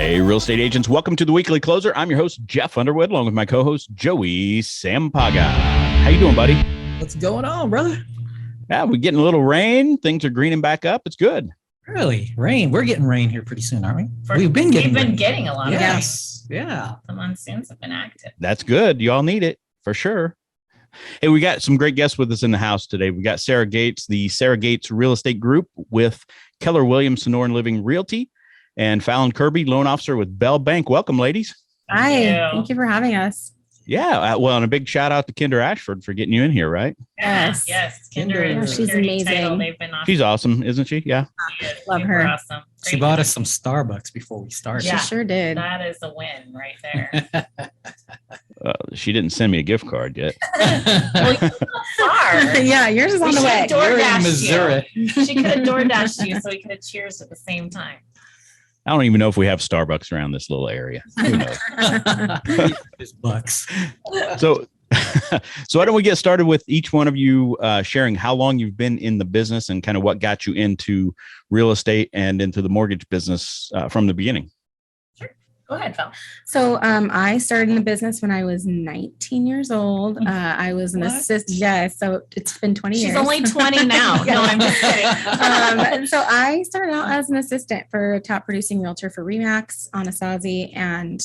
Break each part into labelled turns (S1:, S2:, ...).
S1: Hey, real estate agents, welcome to the Weekly Closer. I'm your host, Jeff Underwood, along with my co-host, Joey Sampaga. How you doing, buddy?
S2: What's going on, brother?
S1: Yeah, we're getting a little rain. Things are greening back up. It's good.
S2: Really? Rain? We're getting rain here pretty soon, aren't we? We've been getting
S3: a lot of rain.
S2: Yes. Yeah.
S3: The monsoons have been active.
S1: That's good. You all need it for sure. Hey, we got some great guests with us in the house today. We got Sarah Gates, the Sarah Gates Real Estate Group with Keller Williams Sonoran Living Realty, and Falon Kerby, loan officer with Bell Bank. Welcome, ladies.
S4: Hi. Thank you for having us.
S1: Yeah. Well, and a big shout out to Kinder Ashford for getting you in here, right?
S4: Yes.
S3: Yes. Kinder
S4: Yeah,
S3: is
S4: she's amazing.
S3: They've been awesome.
S1: She's awesome, isn't she? Yeah.
S4: Love her.
S3: Awesome.
S2: She bought us some Starbucks before we started.
S3: Yeah.
S4: She sure did.
S3: That is a win right there.
S1: She didn't send me a gift card yet.
S3: Well, you are.
S4: Yeah, yours is on the way.
S2: You're in Missouri.
S3: She could have door dashed you so we could have cheers at the same time.
S1: I don't even know if we have Starbucks around this little area. Who knows?
S2: Just bucks.
S1: So why don't we get started with each one of you sharing how long you've been in the business and kind of what got you into real estate and into the mortgage business from the beginning.
S3: Sure. Go ahead, Phil.
S4: So I started in the business when I was 19 years old. I was an assistant. Yeah, so it's been 20 years.
S3: She's only 20 now. No, I'm just kidding.
S4: And so I started out as an assistant for a top producing realtor for Remax on Anasazi. And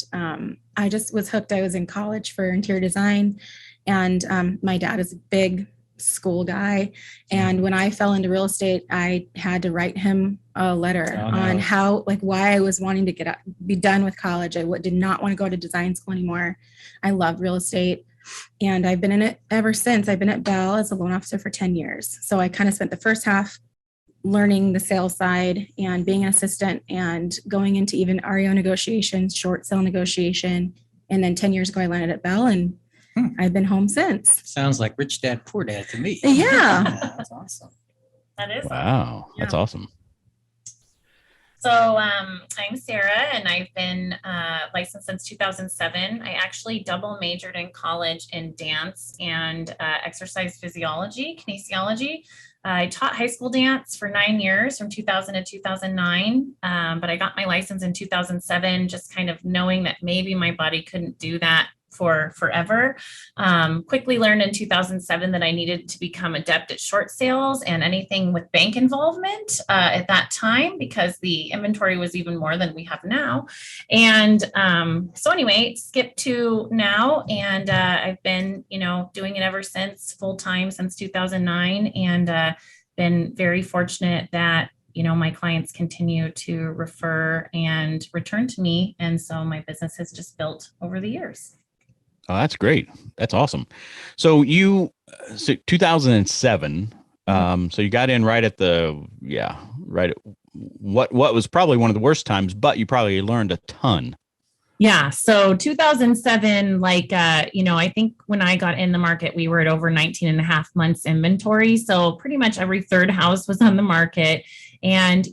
S4: I just was hooked. I was in college for interior design. And my dad is a big school guy. And when I fell into real estate, I had to write him a letter on how, like, why I was wanting to be done with college. I did not want to go to design school anymore. I love real estate. And I've been in it ever since. I've been at Bell as a loan officer for 10 years. So I kind of spent the first half learning the sales side and being an assistant and going into even REO negotiations, short sale negotiation. And then 10 years ago, I landed at Bell and I've been home since.
S2: Sounds like Rich Dad, Poor Dad to me.
S4: Yeah.
S2: That's awesome.
S3: That is
S1: Wow. That's awesome.
S3: So I'm Sarah, and I've been licensed since 2007. I actually double majored in college in dance and exercise physiology, kinesiology. I taught high school dance for 9 years from 2000 to 2009, but I got my license in 2007, just kind of knowing that maybe my body couldn't do that for forever. Quickly learned in 2007 that I needed to become adept at short sales and anything with bank involvement at that time, because the inventory was even more than we have now. And so anyway, skip to now, and I've been, doing it ever since, full time since 2009, and been very fortunate that my clients continue to refer and return to me. And so my business has just built over the years.
S1: Oh, that's great. That's awesome. So 2007. So you got in right at what was probably one of the worst times, but you probably learned a ton.
S3: Yeah. So 2007, I think when I got in the market, we were at over 19 and a half months inventory. So pretty much every third house was on the market. And,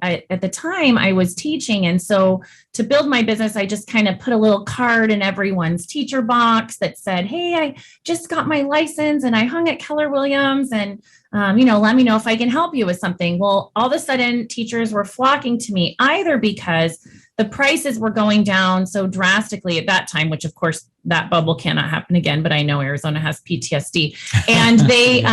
S3: at the time I was teaching. And so to build my business, I just kind of put a little card in everyone's teacher box that said, hey, I just got my license and I hung at Keller Williams, and, let me know if I can help you with something. Well, all of a sudden teachers were flocking to me, either because the prices were going down so drastically at that time, which of course that bubble cannot happen again, but I know Arizona has PTSD. And they,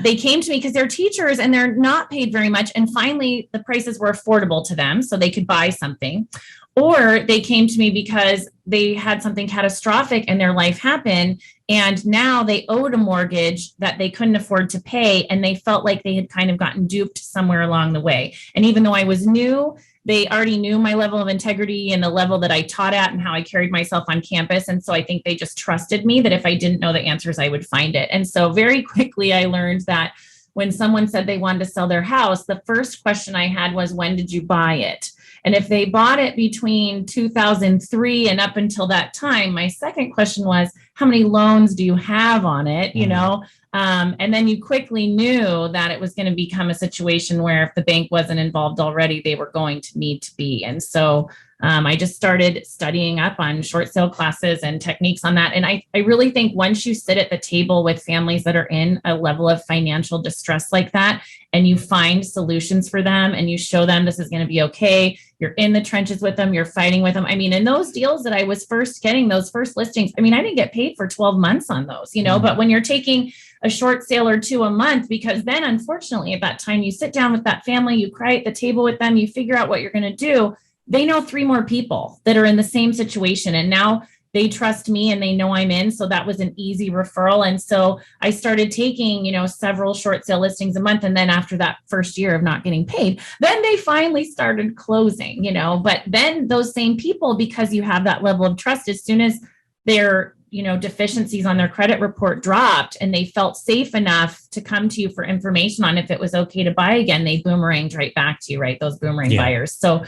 S3: they came to me because they're teachers and they're not paid very much. And finally the prices were affordable to them so they could buy something. Or they came to me because they had something catastrophic in their life happen, and now they owed a mortgage that they couldn't afford to pay, and they felt like they had kind of gotten duped somewhere along the way. And even though I was new, they already knew my level of integrity and the level that I taught at and how I carried myself on campus. And so I think they just trusted me that if I didn't know the answers, I would find it. And so very quickly I learned that when someone said they wanted to sell their house, the first question I had was, when did you buy it? And if they bought it between 2003 and up until that time, my second question was, how many loans do you have on it, you know? And then you quickly knew that it was going to become a situation where if the bank wasn't involved already, they were going to need to be. And so I just started studying up on short sale classes and techniques on that. And I really think once you sit at the table with families that are in a level of financial distress like that, and you find solutions for them and you show them this is going to be okay, you're in the trenches with them, you're fighting with them. I mean, in those deals that I was first getting, those first listings, I mean, I didn't get paid for 12 months on those, you know, but when you're taking a short sale or two a month, because then unfortunately at that time you sit down with that family, you cry at the table with them, you figure out what you're going to do. They know 3 more people that are in the same situation. And now they trust me and they know I'm in. So that was an easy referral. And so I started taking, you know, several short sale listings a month. And then after that first year of not getting paid, then they finally started closing, you know, but then those same people, because you have that level of trust, as soon as they're, you know, deficiencies on their credit report dropped and they felt safe enough to come to you for information on if it was okay to buy again, they boomeranged right back to you, right? Those boomerang buyers. So,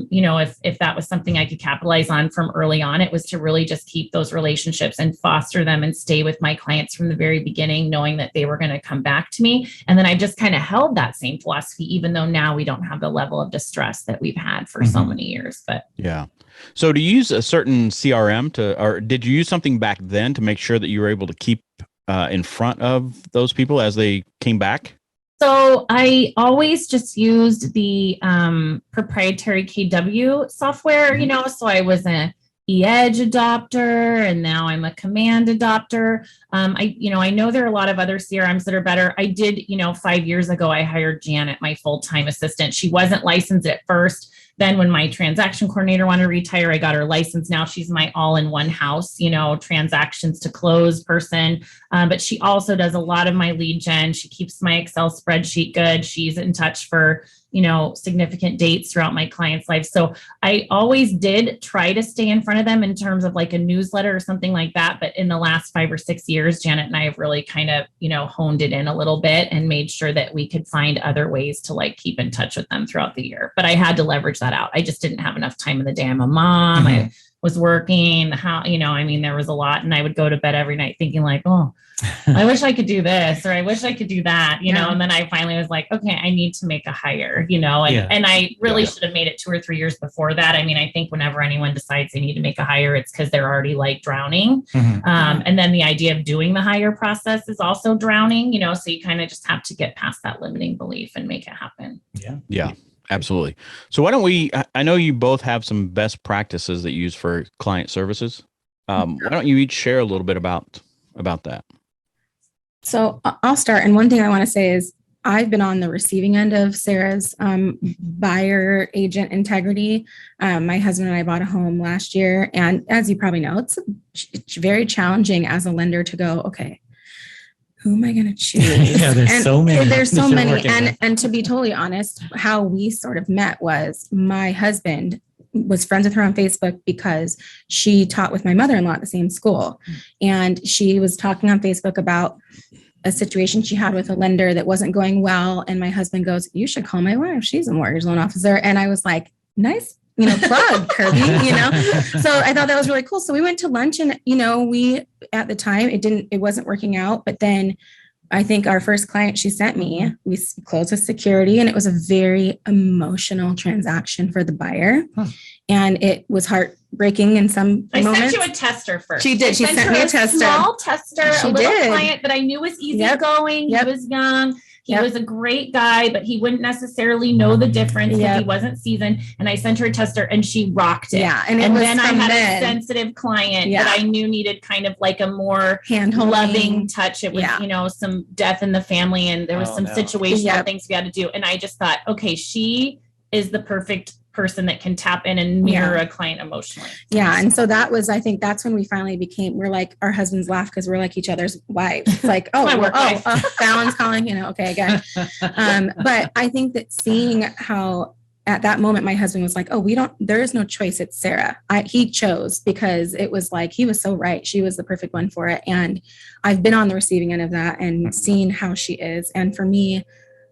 S3: you know, if that was something I could capitalize on from early on, it was to really just keep those relationships and foster them and stay with my clients from the very beginning, knowing that they were going to come back to me. And then I just kind of held that same philosophy, even though now we don't have the level of distress that we've had for so many years. But
S1: yeah. So do you use a certain CRM or did you use something back then to make sure that you were able to keep in front of those people as they came back?
S3: So I always just used the proprietary KW software, you know, so I was an eEdge adopter and now I'm a Command adopter. I know there are a lot of other CRMs that are better. I did, 5 years ago, I hired Janet, my full-time assistant. She wasn't licensed at first. Then when my transaction coordinator wanted to retire, I got her licensed. Now she's my all-in-one house, transactions to close person. But she also does a lot of my lead gen. She keeps my Excel spreadsheet good. She's in touch for, significant dates throughout my client's life. So I always did try to stay in front of them in terms of like a newsletter or something like that. But in the last 5 or 6 years, Janet and I have really kind of, honed it in a little bit and made sure that we could find other ways to like keep in touch with them throughout the year. But I had to leverage that out. I just didn't have enough time in the day. I'm a mom. I was working, there was a lot, and I would go to bed every night thinking like, oh, I wish I could do this, or I wish I could do that, and then I finally was like, okay, I need to make a hire, and I really should have made it 2 or 3 years before that. I mean, I think whenever anyone decides they need to make a hire, it's because they're already like drowning. And then the idea of doing the hire process is also drowning, so you kind of just have to get past that limiting belief and make it happen.
S1: Yeah. Absolutely. So why don't I know you both have some best practices that you use for client services. Why don't you each share a little bit about that?
S4: So I'll start. And one thing I want to say is I've been on the receiving end of Sarah's buyer agent integrity. My husband and I bought a home last year. And as you probably know, it's very challenging as a lender to go, okay, who am I going to choose?
S2: There's so many.
S4: There's so many. And to be totally honest, how we sort of met was my husband was friends with her on Facebook because she taught with my mother-in-law at the same school. And she was talking on Facebook about a situation she had with a lender that wasn't going well. And my husband goes, you should call my wife. She's a mortgage loan officer. And I was like, nice, plug, Kerby, So I thought that was really cool. So we went to lunch and, we, at the time, it wasn't working out. But then I think our first client she sent me, we closed with security, and it was a very emotional transaction for the buyer. And it was heartbreaking in some moments.
S3: I sent you a tester first.
S4: She did. She sent me a tester.
S3: Small tester,
S4: she
S3: a little
S4: did.
S3: client that I knew was easygoing. He was young. He was a great guy, but he wouldn't necessarily know the difference because he wasn't seasoned. And I sent her a tester and she rocked it.
S4: Yeah.
S3: And then I had a sensitive client that I knew needed kind of like a more loving touch. It was, some death in the family, and there was some situational things we had to do. And I just thought, okay, she is the perfect person that can tap in and mirror a client emotionally.
S4: Yeah. And so that was, I think that's when we finally we're like, our husbands laugh because we're like each other's wives. It's like, Fallon's calling, okay, again. But I think that seeing how at that moment, my husband was like, there is no choice. It's Sarah. He chose because it was like, he was so right. She was the perfect one for it. And I've been on the receiving end of that and seen how she is. And for me,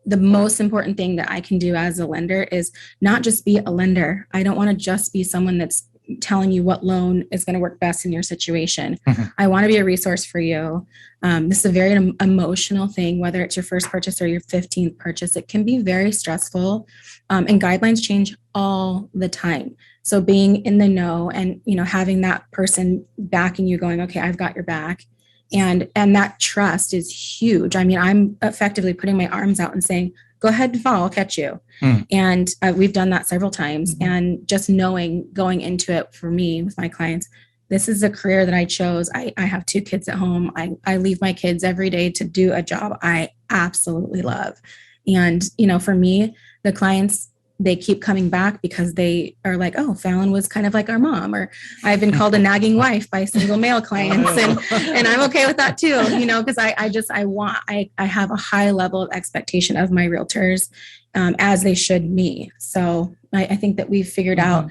S4: the most important thing that I can do as a lender is not just be a lender. I don't want to just be someone that's telling you what loan is going to work best in your situation.
S2: Mhm.
S4: I want to be a resource for you. This is a very emotional thing, whether it's your first purchase or your 15th purchase. It can be very stressful, and guidelines change all the time. So being in the know and, having that person backing you going, okay, I've got your back. And that trust is huge. I mean, I'm effectively putting my arms out and saying, go ahead and fall, I'll catch you. And we've done that several times. And just knowing going into it for me with my clients, this is a career that I chose. I have 2 kids at home. I leave my kids every day to do a job I absolutely love. And, for me, the clients, they keep coming back because they are like, oh, Falon was kind of like our mom, or I've been called a nagging wife by single male clients. And I'm okay with that too, because I have a high level of expectation of my realtors, as they should me. So I think that we've figured out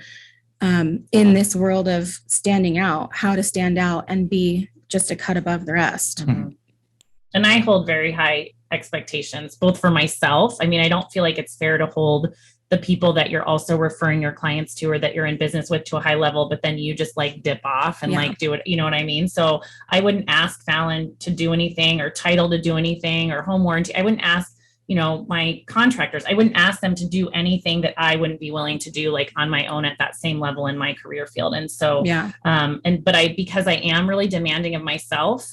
S4: in this world of standing out, how to stand out and be just a cut above the rest.
S3: And I hold very high expectations, both for myself. I mean, I don't feel like it's fair to hold the people that you're also referring your clients to or that you're in business with to a high level, but then you just like dip off and like do it. You know what I mean? So I wouldn't ask Falon to do anything or title to do anything or home warranty. I wouldn't ask, my contractors, I wouldn't ask them to do anything that I wouldn't be willing to do like on my own at that same level in my career field. And so, because I am really demanding of myself,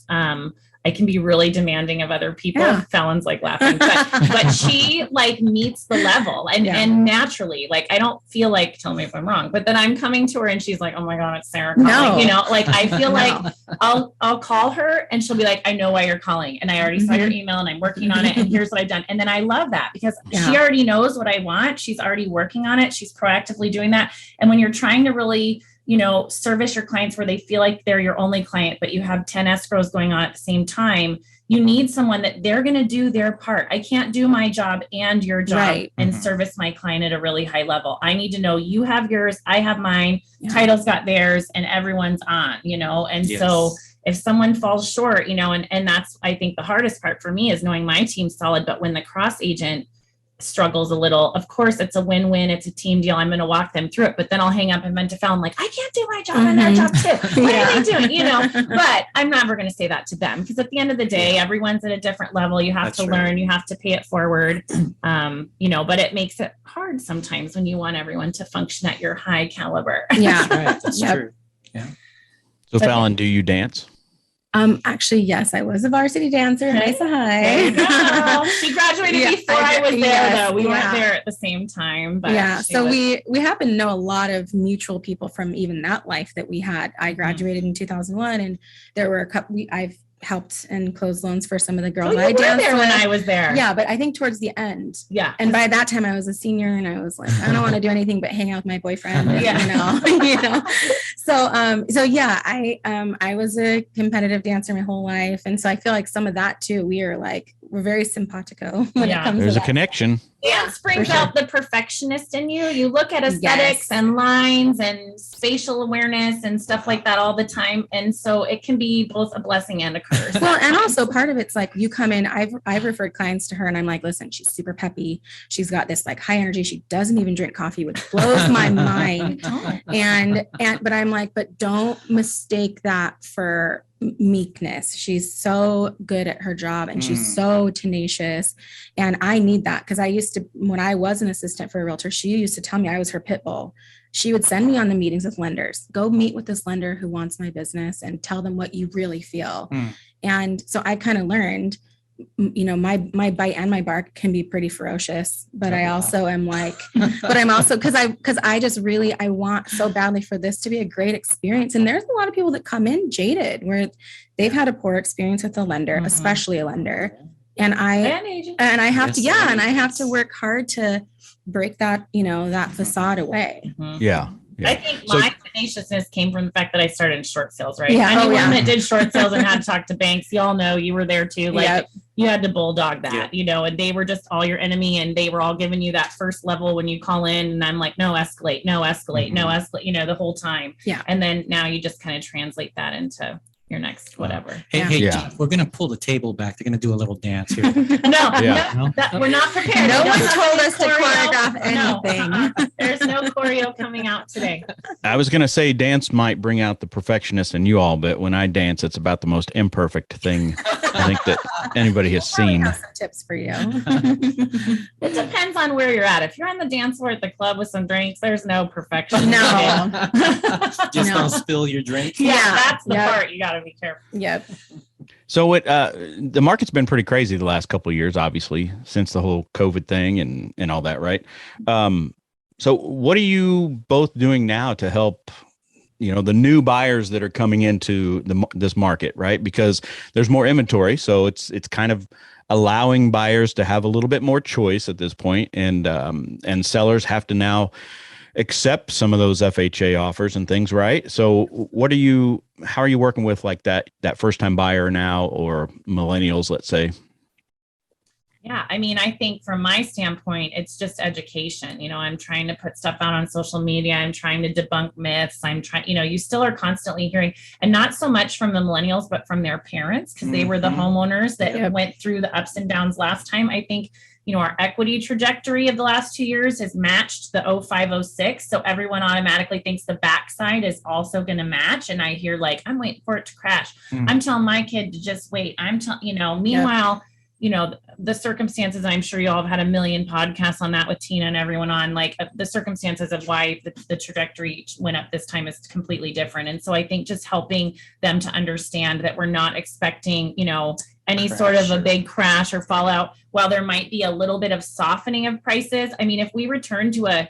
S3: I can be really demanding of other people.
S4: Yeah.
S3: Falon's like laughing, but she like meets the level and naturally, like, I don't feel like, tell me if I'm wrong, but then I'm coming to her and she's like, oh my God, it's Sarah calling.
S4: No.
S3: Like, I feel like I'll call her and she'll be like, I know why you're calling. And I already saw your email and I'm working on it. And here's what I've done. And then I love that because she already knows what I want. She's already working on it. She's proactively doing that. And when you're trying to really, service your clients where they feel like they're your only client, but you have 10 escrows going on at the same time, you need someone that they're going to do their part. I can't do my job and your job and service my client at a really high level. I need to know you have yours, I have mine, Title's got theirs, and everyone's on, and so if someone falls short, and that's, I think the hardest part for me is knowing my team's solid, but when the cross agent struggles a little, of course it's a win-win, it's a team deal, I'm going to walk them through it, but then I'll hang up and vent to Falon like, I can't do my job and their job too, what are they doing, but I'm never going to say that to them because at the end of the day, everyone's at a different level. You have to learn, you have to pay it forward, but it makes it hard sometimes when you want everyone to function at your high caliber.
S2: That's true.
S1: So Falon, do you dance?
S4: Actually, yes, I was a varsity dancer in Mesa High.
S3: There you go. She graduated before I was there, though. We went there at the same time. But
S4: so we happen to know a lot of mutual people from even that life that we had. I graduated in 2001, and there were a couple. I've helped and closed loans for some of the girls I danced
S3: there
S4: with.
S3: when I was there.
S4: Yeah, but I think towards the end.
S3: Yeah.
S4: And by that time I was a senior and I was like, I don't want to do anything but hang out with my boyfriend. And, So yeah, I was a competitive dancer my whole life. And so I feel like some of that too, we're very simpatico when it comes
S1: There's
S4: to
S1: a connection.
S3: Dance brings out the perfectionist in you. You look at aesthetics and lines and spatial awareness and stuff like that all the time. And so it can be both a blessing and a curse.
S4: Well, and also part of it's like you come in, I've referred clients to her and I'm like, listen, she's super peppy. She's got this like high energy. She doesn't even drink coffee, which blows my mind. But I'm like, but don't mistake that for meekness. She's so good at her job and she's so tenacious. And I need that because when I was an assistant for a realtor, she used to tell me I was her pit bull. She would send me on the meetings with lenders, go meet with this lender who wants my business and tell them what you really feel. And so I kind of learned, my bite and my bark can be pretty ferocious, but I also am like, but I'm also, because I just really, I want so badly for this to be a great experience. And there's a lot of people that come in jaded where they've had a poor experience with a lender, especially a lender. And I have to work hard to break that, that facade away.
S1: Yeah.
S3: I think my tenaciousness came from the fact that I started in short sales, right? Anyone that did short sales and had to talk to banks, y'all know, you were there too. Like you had to bulldog that, and they were just all your enemy and they were all giving you that first level when you call in. And I'm like, no, escalate, no, escalate, no, escalate, the whole time. Yeah. And then now you just kind of translate that into your next whatever.
S2: Hey,
S1: Yeah.
S2: Jeff, we're going to pull the table back. They're going to do a little dance here.
S1: Yeah.
S3: No, we're not prepared.
S4: No
S3: We don't
S4: one's
S3: have
S4: told
S3: any
S4: us to choreograph
S3: No,
S4: anything.
S3: There's no choreo coming out today.
S1: I was going to say dance might bring out the perfectionist in you all, but when I dance, it's about the most imperfect thing I think that anybody has
S4: Probably
S1: seen.
S4: have some tips for you.
S3: It depends on where you're at. If you're on the dance floor at the club with some drinks, there's no perfection.
S4: No.
S2: Just
S4: No.
S2: don't spill your drink.
S3: Yeah,
S4: Yeah.
S3: that's the
S4: Yep.
S3: part you got to be careful.
S4: Yep.
S1: So the market's been pretty crazy the last couple of years, obviously, since the whole COVID thing and all that, right? So what are you both doing now to help, the new buyers that are coming into this market, right? Because there's more inventory, so it's kind of allowing buyers to have a little bit more choice at this point, and sellers have to now accept some of those FHA offers and things, right? So how are you working with like that first time buyer now, or millennials, let's say?
S3: Yeah, I mean, I think from my standpoint, it's just education. I'm trying to put stuff out on social media. I'm trying to debunk myths. I'm trying, you still are constantly hearing, and not so much from the millennials, but from their parents, because they were the homeowners that went through the ups and downs last time. I think, our equity trajectory of the last 2 years has matched the 0506. So everyone automatically thinks the backside is also going to match. And I hear I'm waiting for it to crash. I'm telling my kid to just wait. Meanwhile, the circumstances, I'm sure you all have had a million podcasts on that with Tina and everyone on, the circumstances of why the trajectory went up this time is completely different. And so I think just helping them to understand that we're not expecting, any sort of a big crash or fallout, while there might be a little bit of softening of prices. I mean, if we return to a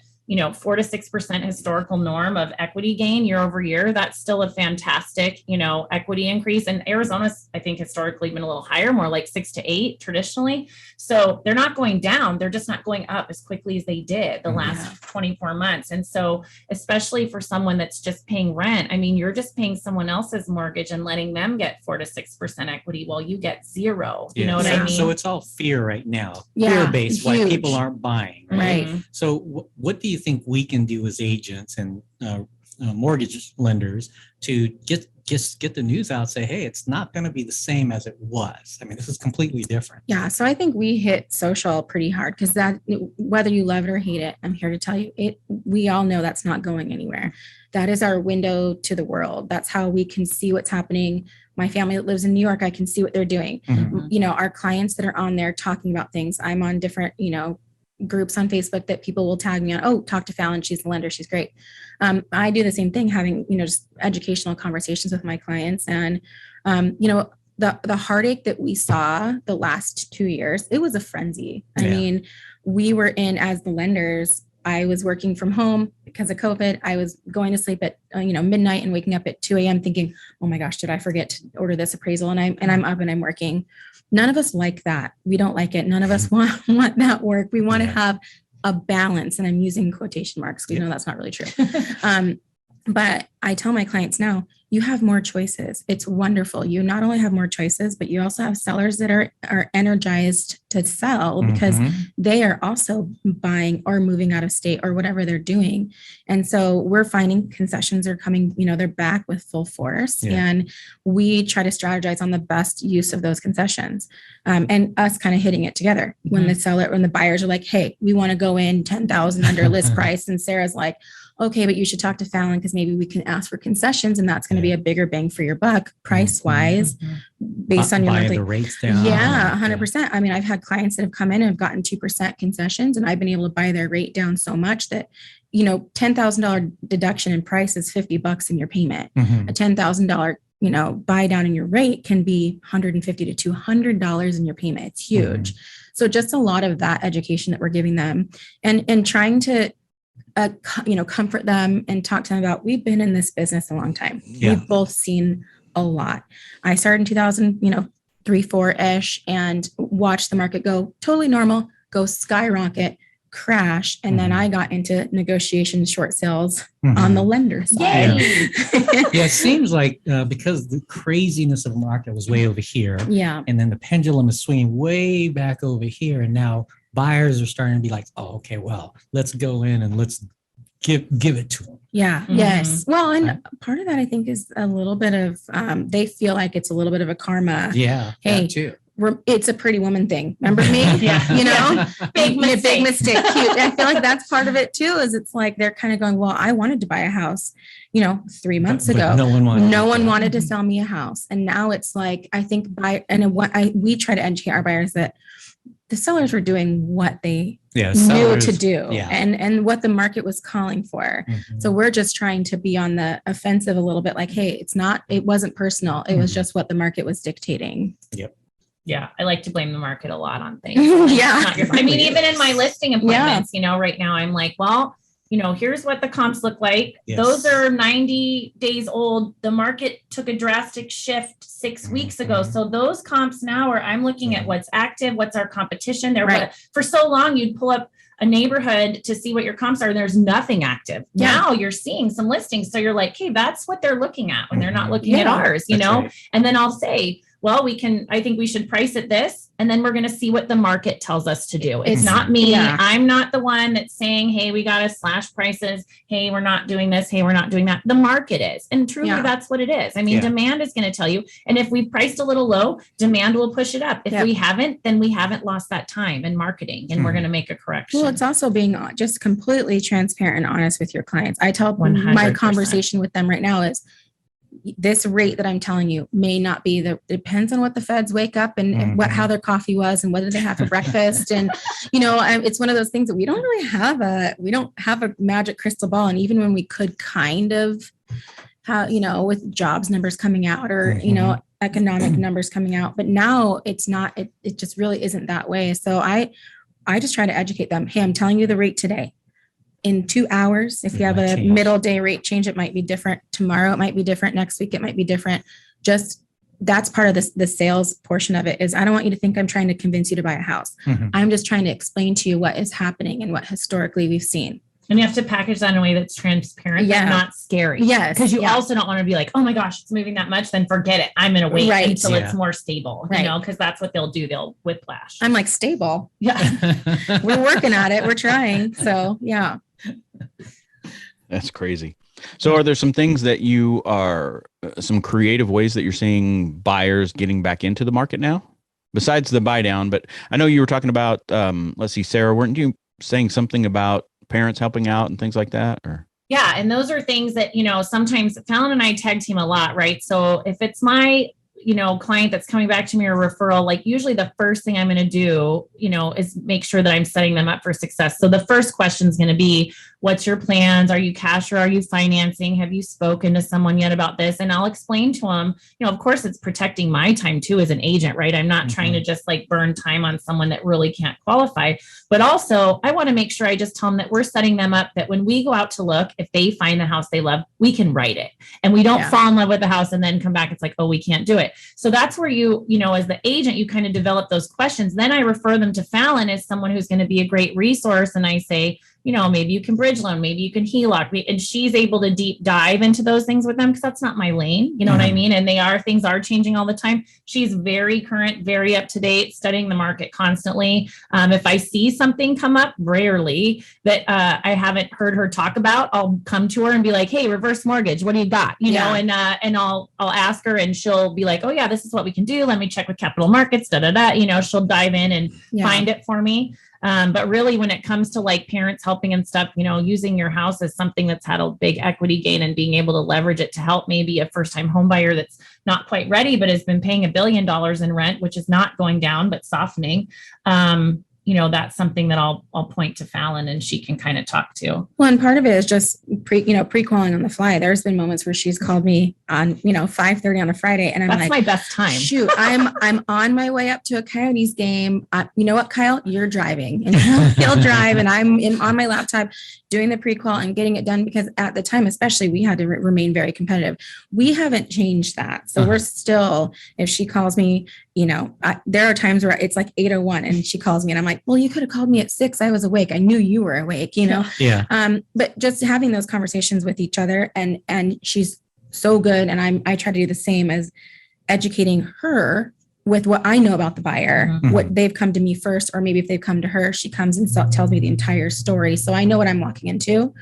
S3: 4 to 6% historical norm of equity gain year over year, that's still a fantastic, equity increase. And Arizona's, I think, historically been a little higher, more like 6 to 8 traditionally. So they're not going down. They're just not going up as quickly as they did the last 24 months. And so, especially for someone that's just paying rent, I mean, you're just paying someone else's mortgage and letting them get 4 to 6% equity while you get 0. You know what I mean?
S2: So it's all fear right now.
S4: Yeah,
S2: Fear-based, why
S4: huge.
S2: people aren't buying.
S4: Right.
S3: Mhm.
S2: So what do you think we can do as agents and mortgage lenders to get the news out, say, hey, it's not going to be the same as it was. I mean, this is completely different.
S4: Yeah. So I think we hit social pretty hard, because that, whether you love it or hate it, I'm here to tell you we all know that's not going anywhere. That is our window to the world. That's how we can see what's happening. My family that lives in New York, I can see what they're doing.
S2: Mhm.
S4: Our clients that are on there talking about things. I'm on different, groups on Facebook that people will tag me on. Oh, talk to Falon. She's the lender. She's great. I do the same thing, having, just educational conversations with my clients. And, the heartache that we saw the last 2 years, it was a frenzy. I mean, we were as the lenders, I was working from home because of COVID. I was going to sleep at, midnight and waking up at 2 a.m. thinking, oh my gosh, did I forget to order this appraisal? And I'm up and I'm working. None of us like that. We don't like it. None of us want that work. We want to have a balance. And I'm using quotation marks. We know that's not really true. But I tell my clients now, you have more choices. It's wonderful. You not only have more choices, but you also have sellers that are energized to sell, because they are also buying or moving out of state or whatever they're doing. And so we're finding concessions are coming, they're back with full force, and we try to strategize on the best use of those concessions, and us kind of hitting it together. When the buyers are like, hey, we want to go in 10,000 under list price. And Sarah's like, okay, but you should talk to Falon, because maybe we can ask for concessions, and that's going to be a bigger bang for your buck price wise, based on your monthly
S2: the rates down.
S4: Yeah, 100%. I mean, I've had clients that have come in and have gotten 2% concessions, and I've been able to buy their rate down so much that, $10,000 deduction in price is $50 in your payment. A $10,000, buy down in your rate can be $150 to $200 in your payment. It's huge. So just a lot of that education that we're giving them, and trying to comfort them and talk to them about, we've been in this business a long time. We've both seen a lot. I started in 2003, 4-ish, and watched the market go totally normal, go skyrocket, crash. And then I got into negotiation short sales on the lender side.
S2: It seems like because the craziness of the market was way over here. And then the pendulum is swinging way back over here. And now buyers are starting to be like, oh, okay, well, let's go in and let's give it to them.
S4: Yeah.
S3: Mhm.
S4: Yes. Well, and part of that I think is a little bit of they feel like it's a little bit of a karma.
S2: Yeah.
S4: Hey,
S2: that too.
S4: It's a pretty woman thing. Remember me?
S3: Yeah.
S4: You know,
S3: Big mistake.
S4: big mistake. Cute. I feel like that's part of it too. Is it's like they're kind of going, well, I wanted to buy a house, 3 months
S2: But
S4: ago.
S2: no one wanted.
S4: No one
S2: that.
S4: wanted to sell me a house, and now it's like I think we try to educate our buyers that the sellers were doing what they
S2: Yeah,
S4: knew
S2: sellers-
S4: to do,
S2: yeah.
S4: and what the market was calling for.
S2: Mhm.
S4: So we're just trying to be on the offensive a little bit, like, hey, it wasn't personal. It was
S2: Mhm.
S4: just what the market was dictating.
S3: Yeah, I like to blame the market a lot on things.
S4: Yeah.
S3: Not your fault. I mean, even in my listing appointments,
S4: Yeah.
S3: right now I'm like, well, here's what the comps look like.
S2: Yes.
S3: Those are 90 days old. The market took a drastic shift 6 weeks ago.
S2: Mhm.
S3: So those comps now I'm looking at
S2: Mhm.
S3: what's active, what's our competition there.
S4: Right.
S3: For so long, you'd pull up a neighborhood to see what your comps are, and there's nothing active.
S4: Yeah.
S3: Now you're seeing some listings. So you're like, hey, that's what they're looking at when they're not
S2: Mhm.
S3: looking at
S4: Yeah.
S3: ours,
S2: That's right.
S3: And then I'll say, well, I think we should price it this, and then we're going to see what the market tells us to do. It's
S4: It's-
S3: not me.
S4: yeah.
S3: I'm not the one that's saying, hey, we got to slash prices. Hey, we're not doing this. Hey, we're not doing that. The market is. And truly,
S4: Yeah.
S3: that's what it is. I mean,
S2: Yeah.
S3: demand is going to tell you. And if we priced a little low, demand will push it up. If
S4: Yeah.
S3: we haven't, then we haven't lost that time in marketing, and we're
S2: Mhm.
S3: going to make a correction.
S4: Well, it's also being just completely transparent and honest with your clients. I tell my
S3: 100%.
S4: conversation with them right now is this rate that I'm telling you may not be it depends on what the feds wake up and how their coffee was and what did they have for breakfast. And, it's one of those things that we don't really have a magic crystal ball. And even when we could kind of with jobs numbers coming out or,
S2: Mhm.
S4: economic numbers coming out, but now it's not, it just really isn't that way. So I just try to educate them. Hey, I'm telling you the rate today. In 2 hours, if
S2: It
S4: you have
S2: might
S4: a
S2: change.
S4: middle day rate change, it might be different. Tomorrow, it might be different. Next week, it might be different. Just that's part of the sales portion of it is I don't want you to think I'm trying to convince you to buy a house.
S2: Mhm.
S4: I'm just trying to explain to you what is happening and what historically we've seen.
S3: And you have to package that in a way that's transparent,
S4: Yeah.
S3: but not scary.
S4: Yes.
S3: Because you
S4: yeah.
S3: also don't want to be like, oh my gosh, it's moving that much. Then forget it. I'm going to wait
S4: Right.
S3: until
S2: Yeah.
S3: it's more stable,
S4: Right.
S3: because that's what they'll do. They'll whiplash.
S4: I'm like stable.
S3: yeah.
S4: We're working at it. We're trying. So yeah.
S1: That's crazy. So are there some things that you are some creative ways that you're seeing buyers getting back into the market now besides the buy down? But I know you were talking about, let's see, Sarah, weren't you saying something about parents helping out and things like that? Or
S3: Yeah. And those are things that, sometimes Fallon and I tag team a lot, right? So if it's my, client that's coming back to me or referral, like usually the first thing I'm going to do, is make sure that I'm setting them up for success. So the first question is going to be, what's your plans? Are you cash or are you financing? Have you spoken to someone yet about this? And I'll explain to them, of course it's protecting my time too as an agent, right? I'm not trying to just like burn time on someone that really can't qualify, but also I want to make sure I just tell them that we're setting them up that when we go out to look, if they find the house they love, we can write it and we don't
S4: Yeah.
S3: fall in love with the house and then come back. It's like, oh, we can't do it. So that's where you as the agent, you kind of develop those questions. Then I refer them to Fallon as someone who's going to be a great resource. And I say, maybe you can bridge loan, maybe you can HELOC. And she's able to deep dive into those things with them because that's not my lane. You know what I mean? And things are changing all the time. She's very current, very up to date, studying the market constantly. If I see something come up, rarely that I haven't heard her talk about, I'll come to her and be like, hey, reverse mortgage, what do you got?
S4: Yeah.
S3: And I'll ask her and she'll be like, oh yeah, this is what we can do. Let me check with capital markets, she'll dive in and
S4: Yeah.
S3: find it for me. But really when it comes to like parents helping and stuff, using your house as something that's had a big equity gain and being able to leverage it to help maybe a first time home buyer that's not quite ready, but has been paying $1 billion in rent, which is not going down, but softening. That's something that I'll point to Fallon and she can kind of talk to.
S4: Well, and part of it is just pre-calling on the fly. There's been moments where she's called me on, 5:30 on a Friday and I'm
S3: That's
S4: like,
S3: my best time.
S4: shoot, I'm on my way up to a Coyotes game. You know what, Kyle, you're driving and he'll drive and I'm on my laptop doing the pre-qual and getting it done because at the time, especially we had to remain very competitive. We haven't changed that. So we're still, if she calls me, there are times where it's like 8:01 and she calls me and I'm like, well, you could have called me at 6. I was awake. I knew you were awake,
S2: Yeah.
S4: But just having those conversations with each other and she's so good. And I try to do the same as educating her with what I know about the buyer,
S2: Mhm.
S4: what they've come to me first, or maybe if they've come to her, she comes and tells me the entire story. So I know what I'm walking into.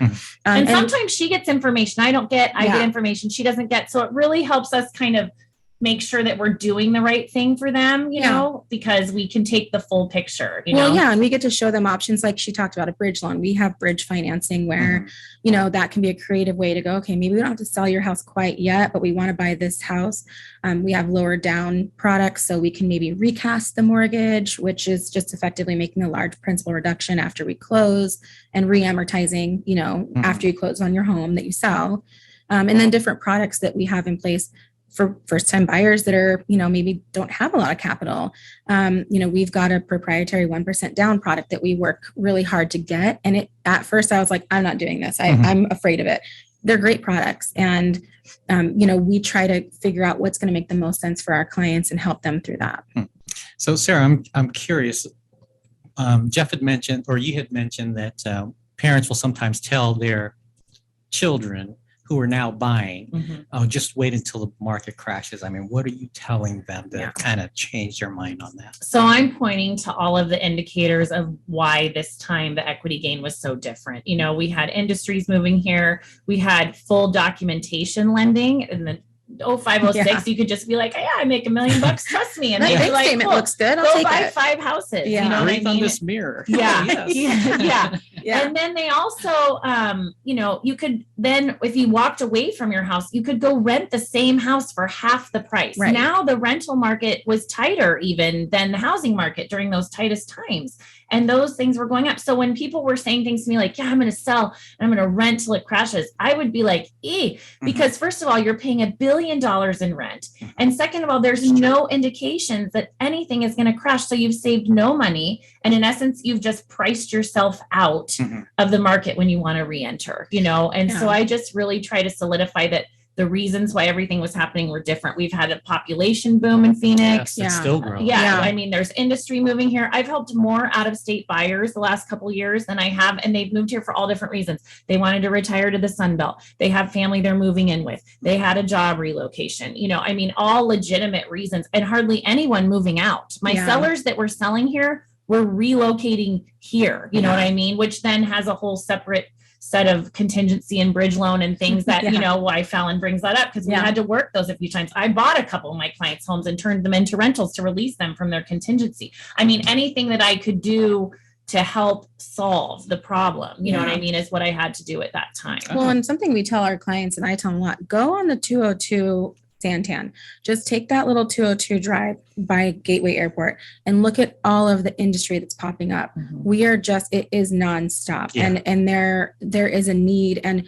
S3: And sometimes she gets information I don't get. I get
S4: Yeah.
S3: information she doesn't get. So it really helps us kind of make sure that we're doing the right thing for them, you
S4: Yeah.
S3: know, because we can take the full picture, you
S4: well,
S3: know?
S4: yeah, and we get to show them options like she talked about a bridge loan. We have bridge financing where, you know, that can be a creative way to go, okay, maybe we don't have to sell your house quite yet, but we want to buy this house. We have lower down products, so we can maybe recast the mortgage, which is just effectively making a large principal reduction after we close and re-amortizing, you know, after you close on your home that you sell. And then different products that we have in place for first-time buyers that are, you know, maybe don't have a lot of capital. You know, we've got a proprietary 1% down product that we work really hard to get. And at first I was like, I'm not doing this. I'm afraid of it. They're great products. And, you know, we try to figure out what's going to make the most sense for our clients and help them through that.
S2: So Sarah, I'm curious. Jeff had mentioned, or you had mentioned that parents will sometimes tell their children who are now buying, oh, just wait until the market crashes. I mean, what are you telling them to kind of change their mind on that?
S3: So I'm pointing to all of the indicators of why this time the equity gain was so different. You know, we had industries moving here. We had full documentation lending in the 0506. You could just be like, yeah, I make $1 million, trust me. And
S4: That
S3: they'd be
S4: bank
S3: like,
S4: statement
S3: cool,
S4: looks good. I'll
S3: go
S4: take
S3: buy
S4: it.
S3: 5 houses.
S4: Yeah.
S3: You know what I
S2: Breathe on
S3: mean?
S2: this mirror.
S3: Yeah.
S2: Yes.
S3: Yeah. And then they also, you know, you could then, if you walked away from your house, you could go rent the same house for half the price.
S4: Right.
S3: Now the rental market was tighter even than the housing market during those tightest times. And those things were going up. So when people were saying things to me like, yeah, I'm going to sell and I'm going to rent till it crashes, I would be like, because first of all, you're paying $1 billion in rent. And second of all, there's no indications that anything is going to crash. So you've saved no money. And in essence, you've just priced yourself out of the market when you want to re-enter, you know? And so I just really try to solidify that the reasons why everything was happening were different. We've had a population boom in Phoenix.
S2: Yes, it's still growing.
S3: Yeah. I mean, there's industry moving here. I've helped more out-of-state buyers the last couple of years than I have, and they've moved here for all different reasons. They wanted to retire to the Sun Belt. They have family they're moving in with. They had a job relocation. You know, I mean, all legitimate reasons, and hardly anyone moving out. My sellers that were selling here were relocating here. You know what I mean? Which then has a whole separate set of contingency and bridge loan and things that, you know, why Falon brings that up, because we had to work those a few times. I bought a couple of my clients' homes and turned them into rentals to release them from their contingency. I mean, anything that I could do to help solve the problem, you know what I mean, is what I had to do at that time.
S4: Well, and something we tell our clients, and I tell them a lot, go on the 202 Santan. Just take that little 202 drive by Gateway Airport and look at all of the industry that's popping up. We are just, it is nonstop. And there is a need, and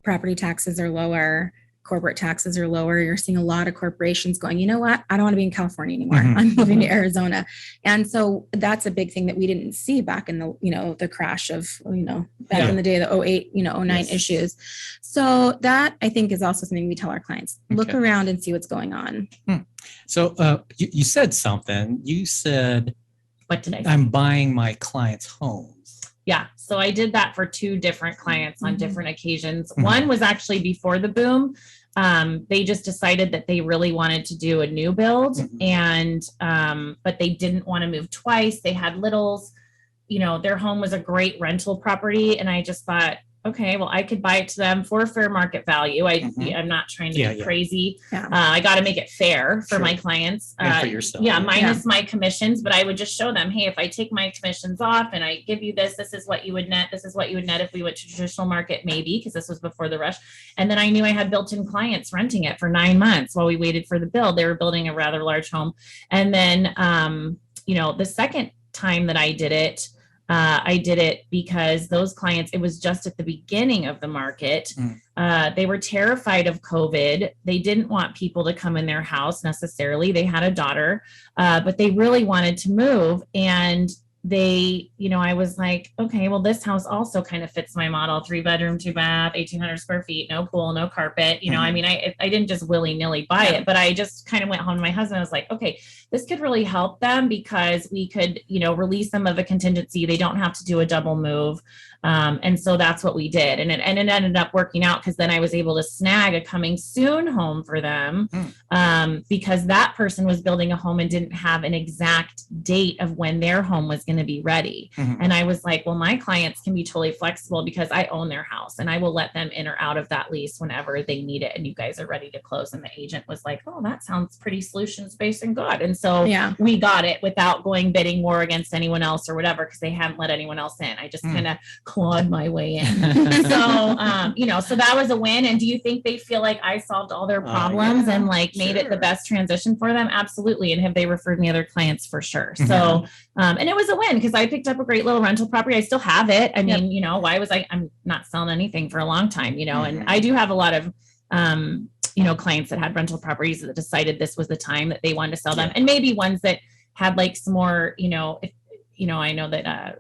S4: property taxes are lower. Corporate taxes are lower. You're seeing a lot of corporations going, you know what? I don't want to be in California anymore. I'm moving to Arizona. And so that's a big thing that we didn't see back in the, you know, the crash of, you know, back in the day, the 08, you know, 09 issues. So that I think is also something we tell our clients, look around and see what's going on.
S2: So you said something. You said,
S3: what did I say?
S2: I'm buying my clients' homes.
S3: Yeah. So I did that for 2 different clients on different occasions. One was actually before the boom. They just decided that they really wanted to do a new build and, but they didn't want to move twice. They had littles, you know, their home was a great rental property. And I just thought, okay, well, I could buy it to them for fair market value. I'm not trying to be crazy. I got to make it fair for my clients.
S2: And for yourself.
S3: Minus my commissions, but I would just show them, hey, if I take my commissions off and I give you this, this is what you would net. This is what you would net if we went to traditional market, maybe, because this was before the rush. And then I knew I had built-in clients renting it for 9 months while we waited for the build. They were building a rather large home. And then, you know, the second time that I did it because those clients, it was just at the beginning of the market. They were terrified of COVID. They didn't want people to come in their house necessarily. They had a daughter, but they really wanted to move. And they, I was like, okay, well, this house also kind of fits my model, 3-bedroom, 2-bath, 1,800 square feet, no pool, no carpet. I mean, I didn't just willy-nilly buy it, but I just kind of went home to my husband. I was like, okay, this could really help them because we could, release them of a contingency. They don't have to do a double move. And so that's what we did. And it ended up working out because then I was able to snag a coming soon home for them because that person was building a home and didn't have an exact date of when their home was going to be ready. And I was like, well, my clients can be totally flexible because I own their house and I will let them in or out of that lease whenever they need it. And you guys are ready to close. And the agent was like, oh, that sounds pretty solutions-based and good. And so we got it without going bidding war against anyone else or whatever, because they hadn't let anyone else in. I just kind of clawed my way in. So, so that was a win. And do you think they feel like I solved all their problems and like made it the best transition for them? Absolutely. And have they referred me other clients? For sure. So, and it was a win because I picked up a great little rental property. I still have it. I mean, why was I'm not selling anything for a long time, and I do have a lot of, clients that had rental properties that decided this was the time that they wanted to sell them. And maybe ones that had like some more, I know that,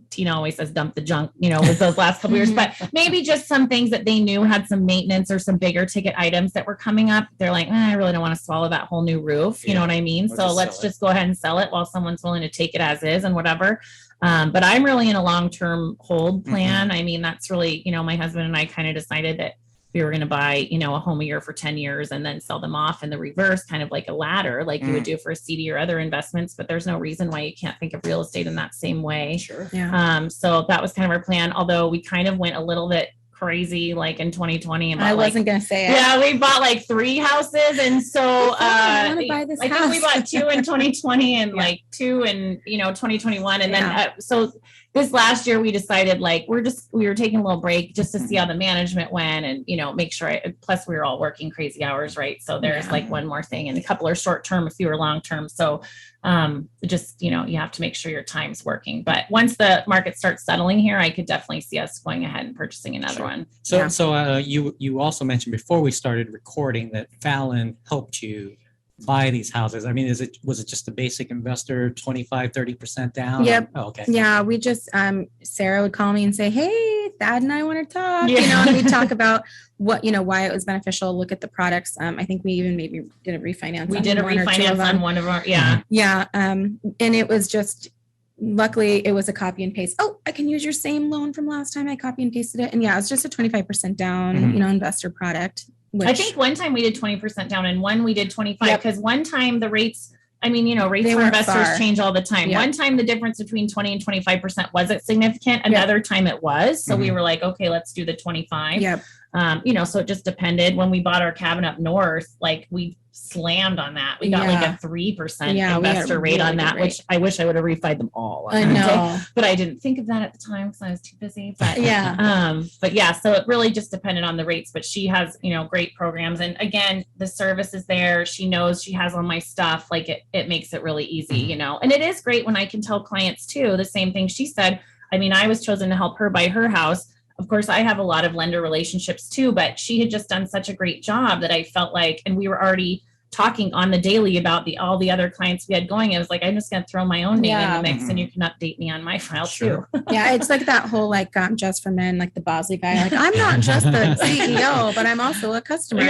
S3: Tina always says dump the junk, with those last couple years, but maybe just some things that they knew had some maintenance or some bigger ticket items that were coming up. They're like, I really don't want to swallow that whole new roof. You know what I mean? So let's just go ahead and sell it while someone's willing to take it as is and whatever. But I'm really in a long-term hold plan. I mean, that's really, my husband and I kind of decided that we were going to buy, a home a year for 10 years and then sell them off in the reverse, kind of like a ladder, like you would do for a CD or other investments. But there's no reason why you can't think of real estate in that same way.
S4: Sure. Yeah.
S3: So that was kind of our plan. Although we kind of went a little bit crazy, like in 2020.
S4: I wasn't going to say it.
S3: Yeah, we bought like 3 houses. And so
S4: I want to buy this house.
S3: think we bought 2 in 2020 and like 2 in, 2021. And then, so this last year we decided like, we were taking a little break just to see how the management went and, make sure plus we were all working crazy hours. Right. So there's like one more thing and a couple are short-term, a few are long-term. So just, you have to make sure your time's working. But once the market starts settling here, I could definitely see us going ahead and purchasing another one.
S2: So you also mentioned before we started recording that Falon helped you buy these houses. I mean, was it just a basic investor, 25-30% down?
S4: Yep.
S2: Oh, okay.
S4: Yeah, we just Sarah would call me and say, hey, Thad and I want to talk, and we'd talk about what, why it was beneficial, look at the products. I think we even maybe did a refinance.
S3: We did a refinance on one of our,
S4: Yeah. And it was just, luckily it was a copy and paste. Oh, I can use your same loan from last time. I copy and pasted it. And it's just a 25% down, investor product.
S3: I think one time we did 20% down and one we did 25 because one time the rates, rates for investors change all the time. One time the difference between 20 and 25% wasn't significant. Another time it was. So we were like, okay, let's do the 25.
S4: Yep.
S3: So it just depended. When we bought our cabin up north, like we slammed on that. We got like a 3% investor rate on that, which I wish I would have refied them all.
S4: I know.
S3: But I didn't think of that at the time because I was too busy. But so it really just depended on the rates. But she has, great programs. And again, the service is there. She knows she has all my stuff. Like it makes it really easy, And it is great when I can tell clients too, the same thing she said. I mean, I was chosen to help her buy her house. Of course, I have a lot of lender relationships too, but she had just done such a great job that I felt like, and we were already talking on the daily about all the other clients we had going. I was like, I'm just going to throw my own name in the mix and you can update me on my file too.
S4: It's like that whole, like, just for men, like the Bosley guy, like, I'm not just the CEO, but I'm also a customer.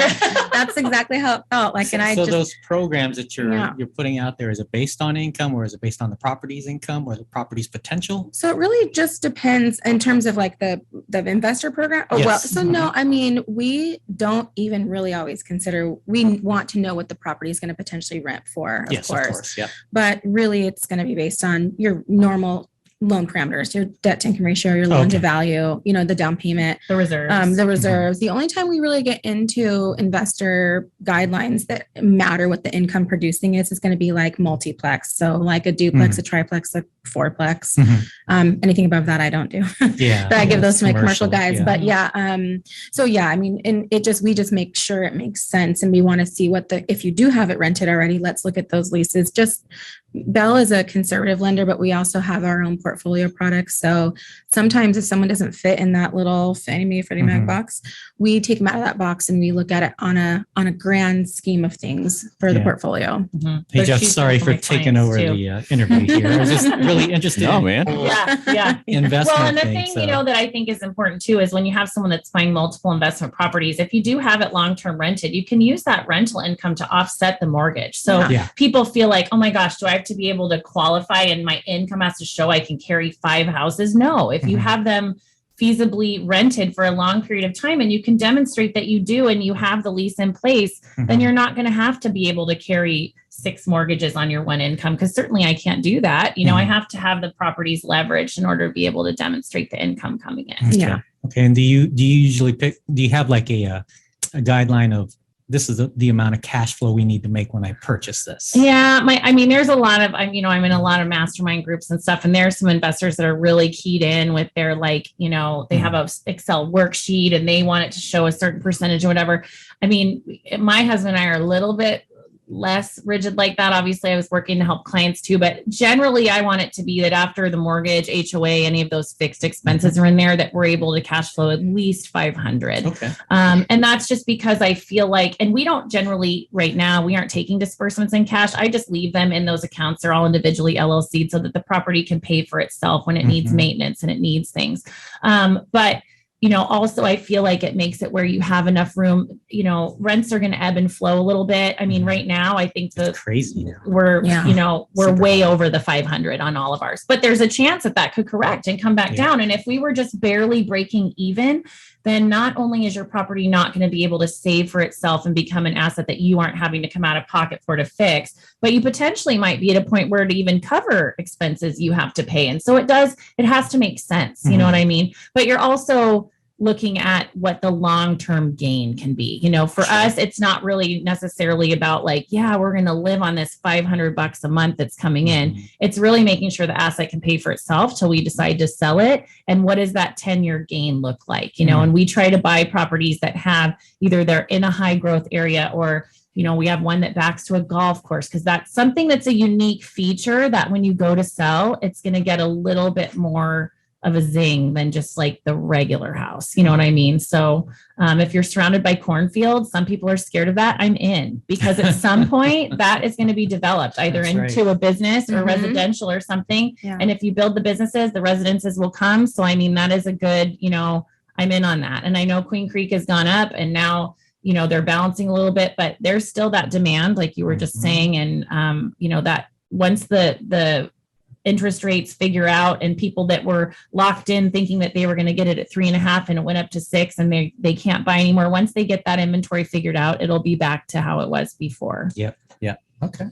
S4: That's exactly how it felt like.
S2: So those programs that you're putting out there, is it based on income or is it based on the property's income or the property's potential?
S4: So it really just depends in terms of like the investor program. No, I mean, we don't even really always consider, we want to know what the property is going to potentially rent for, of course. But really it's going to be based on your normal loan parameters, your debt to income ratio, your loan to value, the down payment,
S3: the reserves.
S4: The only time we really get into investor guidelines that matter what the income producing is going to be like multiplex. So like a duplex, a triplex, a fourplex. Anything above that I don't do. But I give those to my commercial guys. But I mean, and we just make sure it makes sense. And we want to see if you do have it rented already, let's look at those leases. Just Bell is a conservative lender, but we also have our own portfolio products. So sometimes if someone doesn't fit in that little Fannie Mae, Freddie Mac box, we take them out of that box and we look at it on a grand scheme of things for the portfolio.
S2: Hey, Jeff, sorry for taking over the interview here. I was just really interested
S1: man.
S2: investment
S3: Well, and the
S2: thing,
S3: thing, that I think is important too, is when you have someone that's buying multiple investment properties, if you do have it long-term rented, you can use that rental income to offset the mortgage. So people feel like, oh my gosh, do I have to be able to qualify and my income has to show I can carry 5 houses? No, if you have them feasibly rented for a long period of time and you can demonstrate that you do and you have the lease in place, then you're not going to have to be able to carry 6 mortgages on your one income, because certainly I can't do that. I have to have the properties leveraged in order to be able to demonstrate the income coming in.
S2: Okay. And do you usually do you have like a guideline of this is the amount of cash flow we need to make when I purchase this?
S3: Yeah. There's a lot of, I'm in a lot of mastermind groups and stuff. And there are some investors that are really keyed in with their, they have a Excel worksheet and they want it to show a certain percentage or whatever. My husband and I are a little bit less rigid like that. Obviously, I was working to help clients too, but generally I want it to be that after the mortgage, HOA, any of those fixed expenses are in there, that we're able to cash flow at least 500.
S2: Okay.
S3: And that's just because I feel like, and we don't generally right now, we aren't taking disbursements in cash. I just leave them in those accounts. They're all individually LLC'd so that the property can pay for itself when it needs maintenance and it needs things. But also I feel like it makes it where you have enough room, rents are going to ebb and flow a little bit. Right now I think
S2: it's crazy now.
S3: We're way over the 500 on all of ours, but there's a chance that could correct and come back down. And if we were just barely breaking even, then not only is your property not going to be able to save for itself and become an asset that you aren't having to come out of pocket for to fix, but you potentially might be at a point where to even cover expenses you have to pay. And so it has to make sense. You know what I mean? But you're also looking at what the long-term gain can be. For us, it's not really necessarily about we're going to live on this $500 a month that's coming in. It's really making sure the asset can pay for itself till we decide to sell it. And what does that 10-year gain look like? And we try to buy properties that have either they're in a high growth area or we have one that backs to a golf course, because that's something that's a unique feature that when you go to sell, it's going to get a little bit more of a zing than just like the regular house. You know what I mean? So if you're surrounded by cornfields, some people are scared of that. I'm in, because at some point that is going to be developed either into a business or residential or something. Yeah. And if you build the businesses, the residences will come. So, that is a good, I'm in on that. And I know Queen Creek has gone up and now, they're balancing a little bit, but there's still that demand, like you were just saying. And, that once the interest rates figure out, and people that were locked in thinking that they were going to get it at 3.5 and it went up to 6 and they can't buy anymore. Once they get that inventory figured out, it'll be back to how it was before.
S2: Yep. Yeah. Okay.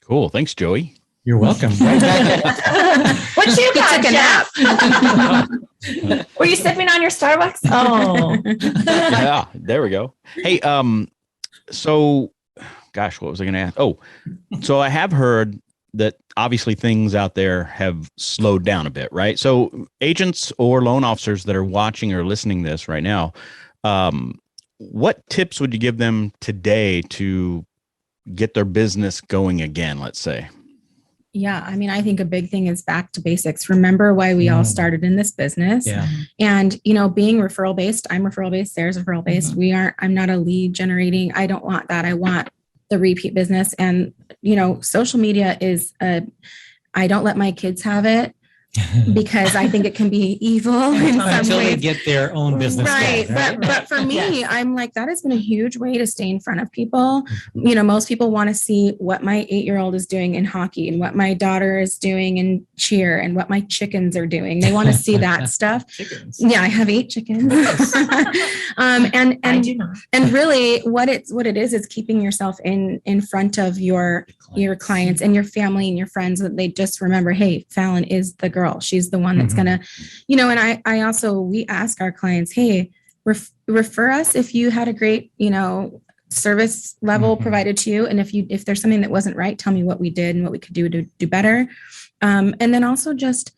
S1: Cool. Thanks, Joey.
S2: You're welcome.
S3: What you got, Jeff? Were you sipping on your Starbucks? Oh,
S1: yeah. There we go. Hey, so, gosh, what was I going to ask? Oh, so I have heard that obviously things out there have slowed down a bit, right? So agents or loan officers that are watching or listening to this right now, what tips would you give them today to get their business going again, let's say?
S4: Yeah. I think a big thing is back to basics. Remember why we all started in this business. Yeah. And, being referral based, I'm referral based, Sarah's referral based. I'm not a lead generating. I don't want that. I want the repeat business. And, social media is I don't let my kids have it because I think it can be evil in some
S2: until
S4: ways.
S2: They get their own business.
S4: Right.
S2: Going, right?
S4: But for me, I'm like, that has been a huge way to stay in front of people. Most people want to see what my 8-year-old is doing in hockey and what my daughter is doing in cheer and what my chickens are doing. They want to see that stuff.
S2: Chickens.
S4: Yeah, I have 8 chickens. And
S3: I do not.
S4: And really what it is keeping yourself in front of your clients and your family and your friends, that they just remember, hey, Falon is the girl. She's the one that's gonna, and I also, we ask our clients, hey, refer us if you had a great, service level provided to you. And if there's something that wasn't right, tell me what we did and what we could do to do better. And then also just,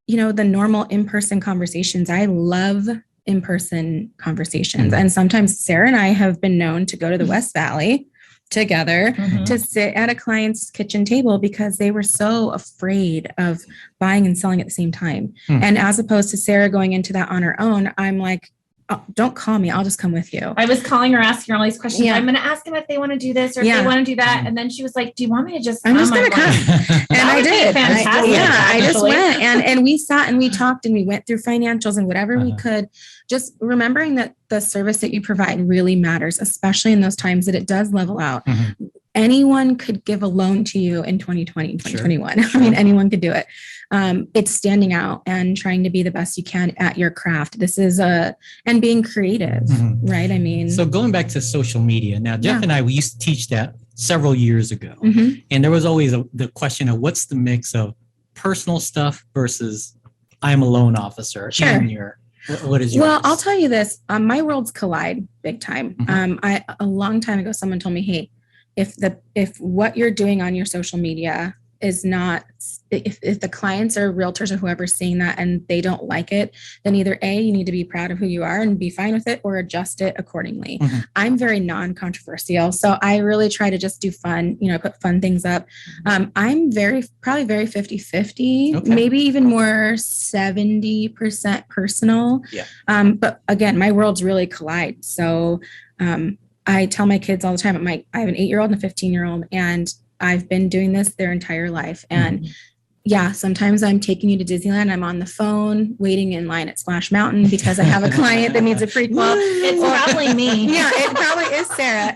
S4: the normal in-person conversations. I love in-person conversations. And sometimes Sarah and I have been known to go to the West Valley together
S3: Mhm.
S4: to sit at a client's kitchen table because they were so afraid of buying and selling at the same time. And as opposed to Sarah going into that on her own, I'm like, oh, don't call me. I'll just come with you.
S3: I was calling her, asking her all these questions.
S4: Yeah.
S3: I'm going to ask them if they want to do this or if
S4: Yeah.
S3: they want to do that. And then she was like, do you want me to just
S4: I'm just
S3: come?
S4: going to
S3: I'm
S4: come.
S3: like,
S4: And I
S3: would be
S4: did.
S3: fantastic,
S4: I just
S3: actually.
S4: went and we sat and we talked and we went through financials and whatever we could, just remembering that the service that you provide really matters, especially in those times that it does level out. Anyone could give a loan to you in 2020 and 2021. I mean, anyone could do it. It's standing out and trying to be the best you can at your craft. This is and being creative, right? I mean,
S2: So going back to social media, now Jeff and I, we used to teach that several years ago. And there was always the question of what's the mix of personal stuff versus I'm a loan officer in your, what is yours?
S4: Well, I'll tell you this, my worlds collide big time. A long time ago, someone told me, hey, if what you're doing on your social media is not, if the clients or realtors or whoever's seeing that and they don't like it, then either A, you need to be proud of who you are and be fine with it, or adjust it accordingly. I'm very non-controversial. So I really try to just do fun, put fun things up. I'm probably very 50-50, maybe even more 70% personal. But again, my worlds really collide. So I tell my kids all the time, I have an 8-year-old and a 15-year-old, and I've been doing this their entire life. And sometimes I'm taking you to Disneyland. I'm on the phone waiting in line at Splash Mountain because I have a client that needs a prequel.
S3: It's probably me.
S4: Yeah, it probably is Sarah.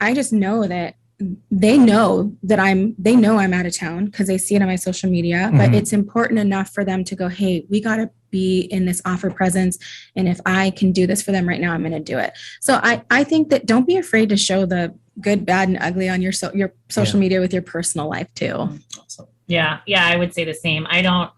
S4: I just know that they know I'm out of town because they see it on my social media, but it's important enough for them to go, hey, we got to be in this offer presence. And if I can do this for them right now, I'm going to do it. So I think that don't be afraid to show the good, bad, and ugly on your social media with your personal life too.
S2: Awesome.
S3: Yeah. I would say the same. I don't,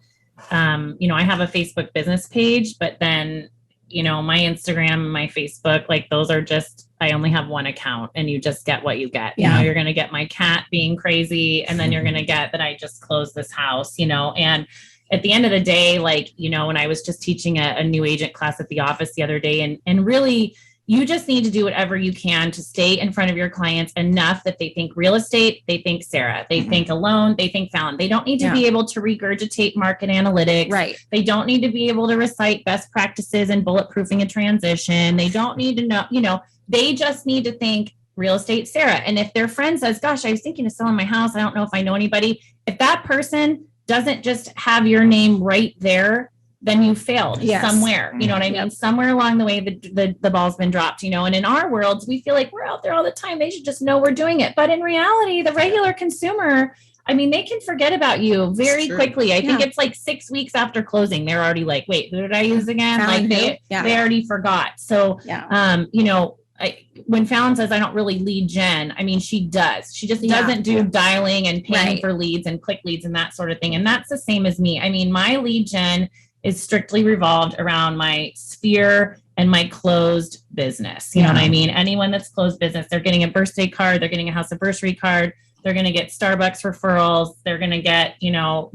S3: I have a Facebook business page, but then, my Instagram, my Facebook, like those are just, I only have one account and you just get what you get. You're going to get my cat being crazy. And then you're going to get that I just closed this house, and at the end of the day, when I was just teaching a new agent class at the office the other day, and really, you just need to do whatever you can to stay in front of your clients enough that they think real estate, they think Sarah, they think a loan, they think Falon. They don't need to be able to regurgitate market analytics.
S4: Right.
S3: They don't need to be able to recite best practices and bulletproofing a transition. They don't need to know, they just need to think real estate Sarah. And if their friend says, gosh, I was thinking of selling my house, I don't know if I know anybody. If that person doesn't just have your name right there, then you failed somewhere. You know what I mean? Somewhere along the way, the ball's been dropped, and in our worlds, we feel like we're out there all the time. They should just know we're doing it. But in reality, the regular consumer, I mean, they can forget about you very quickly. I think it's like 6 weeks after closing, they're already like, wait, who did I use again? They already forgot. So, when Falon says I don't really lead gen, I mean, she does. She just doesn't do dialing and paying for leads and click leads and that sort of thing. And that's the same as me. I mean, my lead gen is strictly revolved around my sphere and my closed business. You know what I mean? Anyone that's closed business, they're getting a birthday card, they're getting a house anniversary card, they're going to get Starbucks referrals, they're going to get,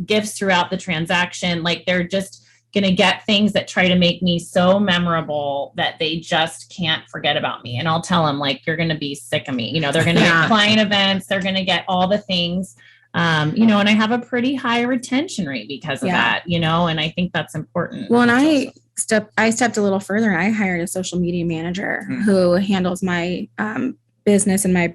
S3: gifts throughout the transaction. Like they're just going to get things that try to make me so memorable that they just can't forget about me. And I'll tell them like, you're going to be sick of me. They're going to get client events, they're going to get all the things. And I have a pretty high retention rate because of that, and I think that's important.
S4: Well, and I stepped a little further. I hired a social media manager who handles my business and my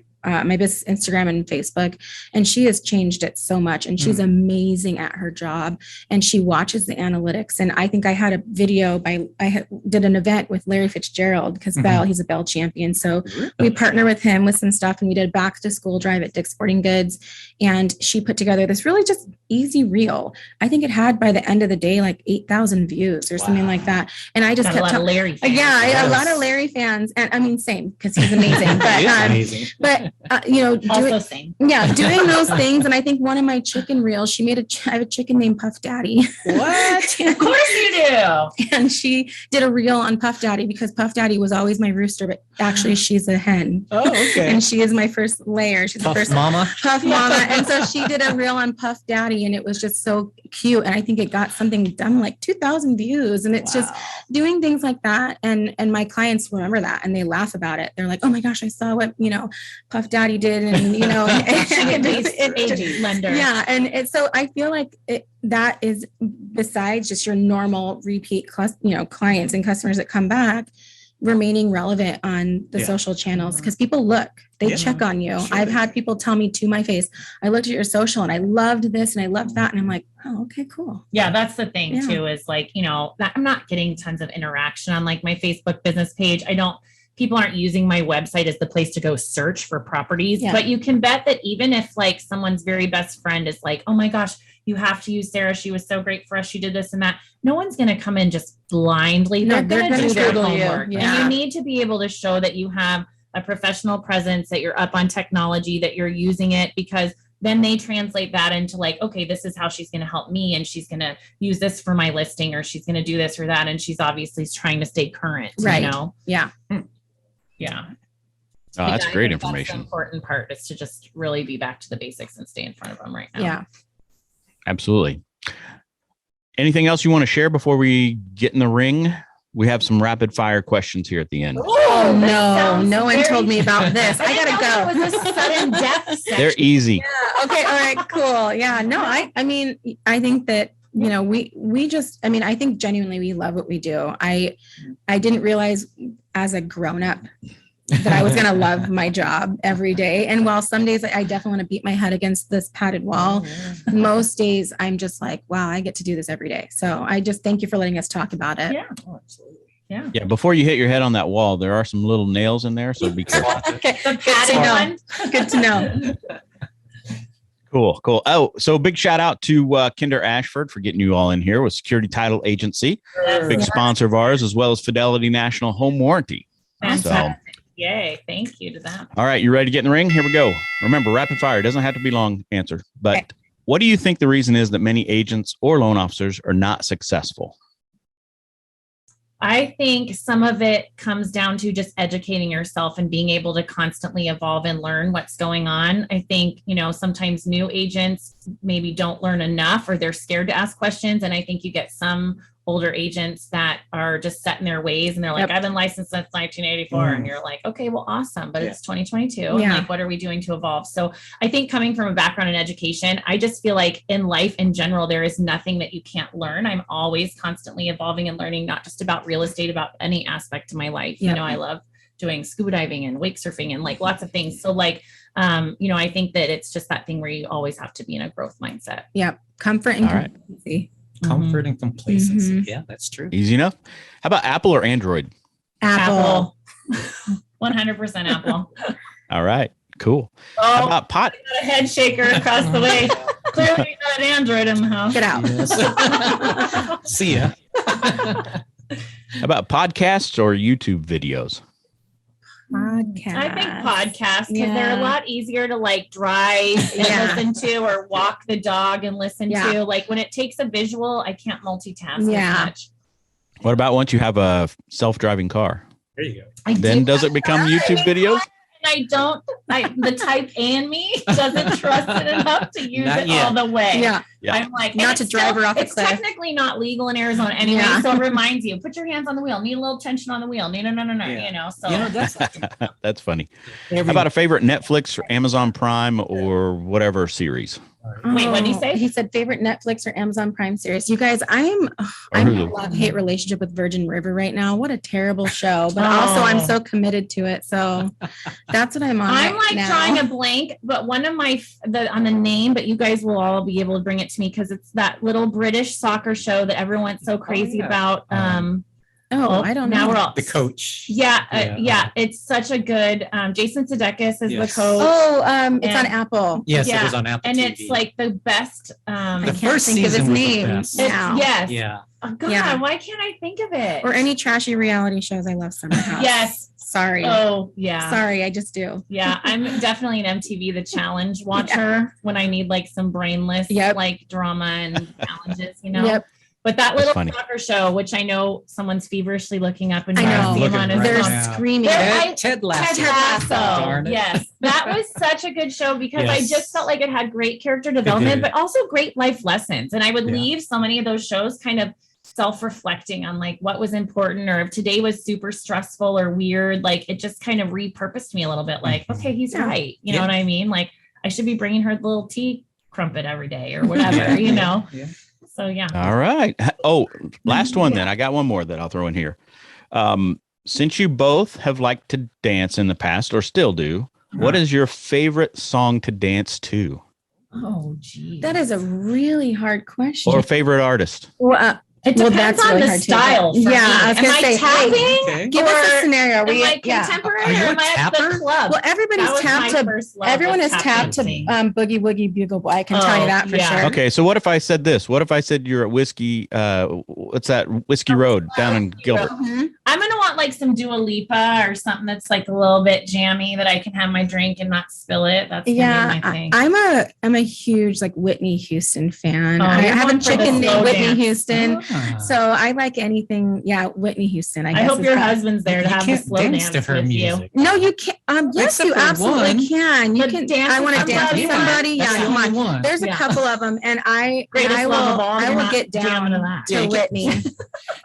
S4: business Instagram and Facebook, and she has changed it so much, and she's amazing at her job, and she watches the analytics. And I think I had a video did an event with Larry Fitzgerald because he's a Bell champion. So we partner with him with some stuff, and we did a back to school drive at Dick's Sporting Goods, and she put together this really just easy reel. I think it had by the end of the day like 8,000 views or something like that. And I just kept
S3: a lot of Larry fans.
S4: a lot of Larry fans, and I mean same because he's amazing. But doing those things. And I think one of my chicken reels, I have a chicken named Puff Daddy.
S3: What? Of course you do.
S4: And she did a reel on Puff Daddy because Puff Daddy was always my rooster, but Actually, she's a hen.
S2: Oh, okay.
S4: And she is my first layer. She's
S2: Puff
S4: the first
S2: mama.
S4: Puff Mama. And so she did a reel on Puff Daddy, and it was just so cute. And I think it got something done like 2,000 views. And it's just doing things like that. And my clients remember that and they laugh about it. They're like, oh my gosh, I saw what, Puff Daddy did. And,
S3: lender.
S4: Yeah. And so I feel like that is besides just your normal repeat clients and customers that come back, remaining relevant on the social channels, because people they check on you. Sure. I've had people tell me to my face, I looked at your social and I loved this and I loved that. And I'm like, oh, okay, cool.
S3: Yeah, that's the thing too, is like, I'm not getting tons of interaction on like my Facebook business page. People aren't using my website as the place to go search for properties, but you can bet that even if like someone's very best friend is like, oh my gosh, you have to use Sarah. She was so great for us. She did this and that. No one's going to come in just blindly. They're going to do their homework. And you need to be able to show that you have a professional presence, that you're up on technology, that you're using it, because then they translate that into like, okay, this is how she's going to help me. And she's going to use this for my listing, or she's going to do this or that. And she's obviously trying to stay current,
S4: right?
S3: Yeah.
S1: Oh, that's great information.
S3: That's the important part, is to just really be back to the basics and stay in front of them right now.
S4: Yeah.
S1: Absolutely. Anything else you want to share before we get in the ring? We have some rapid fire questions here at the end.
S4: Oh, no one told me about this. I gotta go.
S3: It was a sudden death section.
S1: They're easy.
S4: Yeah. Okay. All right. Cool. Yeah. No, I mean, I think that, we just, I think genuinely we love what we do. I didn't realize as a grown up that I was going to love my job every day. And while some days I definitely want to beat my head against this padded wall, most days I'm just like, wow, I get to do this every day. So I just thank you for letting us talk about it.
S3: Yeah, absolutely. Yeah.
S1: Yeah. Before you hit your head on that wall, there are some little nails in there. So be careful.
S4: Okay. Good to know.
S1: Cool. Oh, so big shout out to Kinder Ashford for getting you all in here with Security Title Agency, big sponsor of ours, as well as Fidelity National Home Warranty.
S3: Fantastic. Yay. Thank you to them.
S1: All right. You ready to get in the ring? Here we go. Remember, rapid fire. It doesn't have to be long answer. But what do you think the reason is that many agents or loan officers are not successful?
S3: I think some of it comes down to just educating yourself and being able to constantly evolve and learn what's going on. I think, sometimes new agents maybe don't learn enough, or they're scared to ask questions. And I think you get some older agents that are just set in their ways, and they're like, I've been licensed since 1984. And you're like, okay, well, awesome. But it's 2022. And like, what are we doing to evolve? So I think coming from a background in education, I just feel like in life in general, there is nothing that you can't learn. I'm always constantly evolving and learning, not just about real estate, about any aspect of my life. I love doing scuba diving and wake surfing and like lots of things. So like, I think that it's just that thing where you always have to be in a growth mindset.
S4: Yeah. Comfort and consistency.
S2: Comfort and complacency. Yeah, that's true.
S1: Easy enough. How about Apple or Android?
S4: Apple.
S3: 100% Apple.
S1: All right. Cool. How about pot?
S3: A head shaker across the way. Clearly we got an Android in the house.
S4: Get out.
S2: Yes. See ya.
S1: How about podcasts or YouTube videos?
S4: Podcast.
S3: I think podcasts, because they're a lot easier to like drive and listen to, or walk the dog and listen to. Like when it takes a visual, I can't multitask as much.
S1: What about once you have a self-driving car?
S2: There you go.
S1: Then does it become YouTube videos?
S3: And the type A in me doesn't trust it enough to use it all the way.
S4: Yeah.
S3: I'm like,
S4: not to drive her off a cliff.
S3: It's technically not legal in Arizona anyway. So it reminds you, put your hands on the wheel, need a little tension on the wheel. No. So
S1: that's funny. How about a favorite Netflix or Amazon Prime or whatever series?
S3: Wait, what did he say?
S4: He said favorite Netflix or Amazon Prime series. You guys, I'm in a love-hate relationship with Virgin River right now. What a terrible show. But also I'm so committed to it. So that's what I'm on.
S3: I'm like drawing a blank, but one of on the name, but you guys will all be able to bring it to me, because it's that little British soccer show that everyone's so crazy about.
S4: I don't know.
S2: Now we're all the coach.
S3: Yeah. It's such a good. Jason Sudeikis is the coach.
S4: It's on Apple.
S2: Yes, it was on Apple.
S3: And
S2: TV.
S3: It's like the best.
S4: I can't think of his name.
S3: Yes.
S2: Yeah.
S3: Oh, God, why can't I think of it?
S4: Or any trashy reality shows. I love Summer House.
S3: Yes.
S4: Sorry.
S3: Oh, yeah.
S4: Sorry, I just do.
S3: Yeah, I'm definitely an MTV The Challenge watcher when I need like some brainless like drama and challenges,
S4: Yep.
S3: But that
S1: That's
S3: little
S1: funny.
S3: soccer show, which I know someone's feverishly looking up and
S4: I
S3: trying
S4: know.
S3: to see him on his
S4: They're
S3: phone.
S4: screaming.
S3: They're-
S2: Ted Lasso.
S3: Ted Lasso.
S2: Darn it.
S3: Yes, that was such a good show because I
S2: Yes.
S3: just felt like it had great character development,
S2: did.
S3: but also great life lessons. And I would
S2: Yeah.
S3: leave so many of those shows kind of self-reflecting on like what was important, or if today was super stressful or weird, like it just kind of repurposed me a little bit. Like,
S2: Mhm.
S3: okay, he's
S4: Yeah.
S3: right. You know
S2: Yeah.
S3: what I mean? Like I should be bringing her the little tea crumpet every day or whatever, you know?
S2: Yeah.
S3: So yeah.
S1: All right. Oh, last one then. I got one more that I'll throw in here. Since you both have liked to dance in the past or still do, what is your favorite song to dance to?
S3: Oh, geez.
S4: That is a really hard question.
S1: Or favorite artist?
S4: Well,
S3: It
S4: Well,
S3: depends
S4: that's
S3: on
S4: really
S3: the
S4: hard too.
S3: style. For
S4: Yeah,
S3: me.
S4: I was
S3: Am
S4: gonna
S3: I
S4: say,
S3: tapping?
S2: Okay.
S4: give us a
S3: Or
S4: scenario.
S3: Am I
S4: Yeah.
S3: contemporary
S2: Are you
S3: or
S2: a
S3: am I at the
S2: tapper?
S3: club?
S4: Well, everybody's
S3: That was
S4: tapped
S3: my
S4: to.
S3: first love
S4: Everyone
S3: was
S4: is
S3: tap
S4: tapped to
S3: dancing.
S4: Boogie Woogie Bugle Boy. I can tell you
S3: Oh,
S4: that for
S3: yeah.
S4: sure.
S1: Okay, so what if I said this? What if I said you're at Whiskey, what's that? Whiskey Road down in Gilbert.
S4: Mhm.
S3: I'm gonna want like some Dua Lipa or something that's like a little bit jammy that I can have my drink and not spill it. That's gonna
S4: Yeah,
S3: be my thing.
S4: I'm a huge like Whitney Houston fan.
S3: Oh,
S4: I
S3: you're
S4: have a
S3: going for the
S4: chicken
S3: slow
S4: named Whitney
S3: dance.
S4: Houston.
S2: Ah.
S4: So I like anything. Yeah, Whitney Houston. I
S3: I
S4: guess
S3: hope
S4: is
S3: your
S4: that.
S3: husband's there to
S2: You
S3: have the
S2: can't
S3: slow
S2: dance
S3: dance
S2: to her
S3: with you.
S2: music.
S4: No, you can't. Yes,
S2: Except
S4: you
S2: for
S4: absolutely
S2: one.
S4: can. You
S3: But
S4: can.
S3: dance
S4: I want to
S3: with
S4: dance with
S3: somebody.
S4: somebody.
S2: That's
S4: Yeah,
S2: the
S4: come
S2: only
S4: on.
S2: one.
S4: There's a
S3: Yeah.
S4: couple of them, and I
S3: Greatest love of all,
S4: I
S3: you're
S4: will
S3: not
S4: get
S3: jamming
S4: down
S3: to that.
S4: to
S2: Yeah,
S4: Whitney.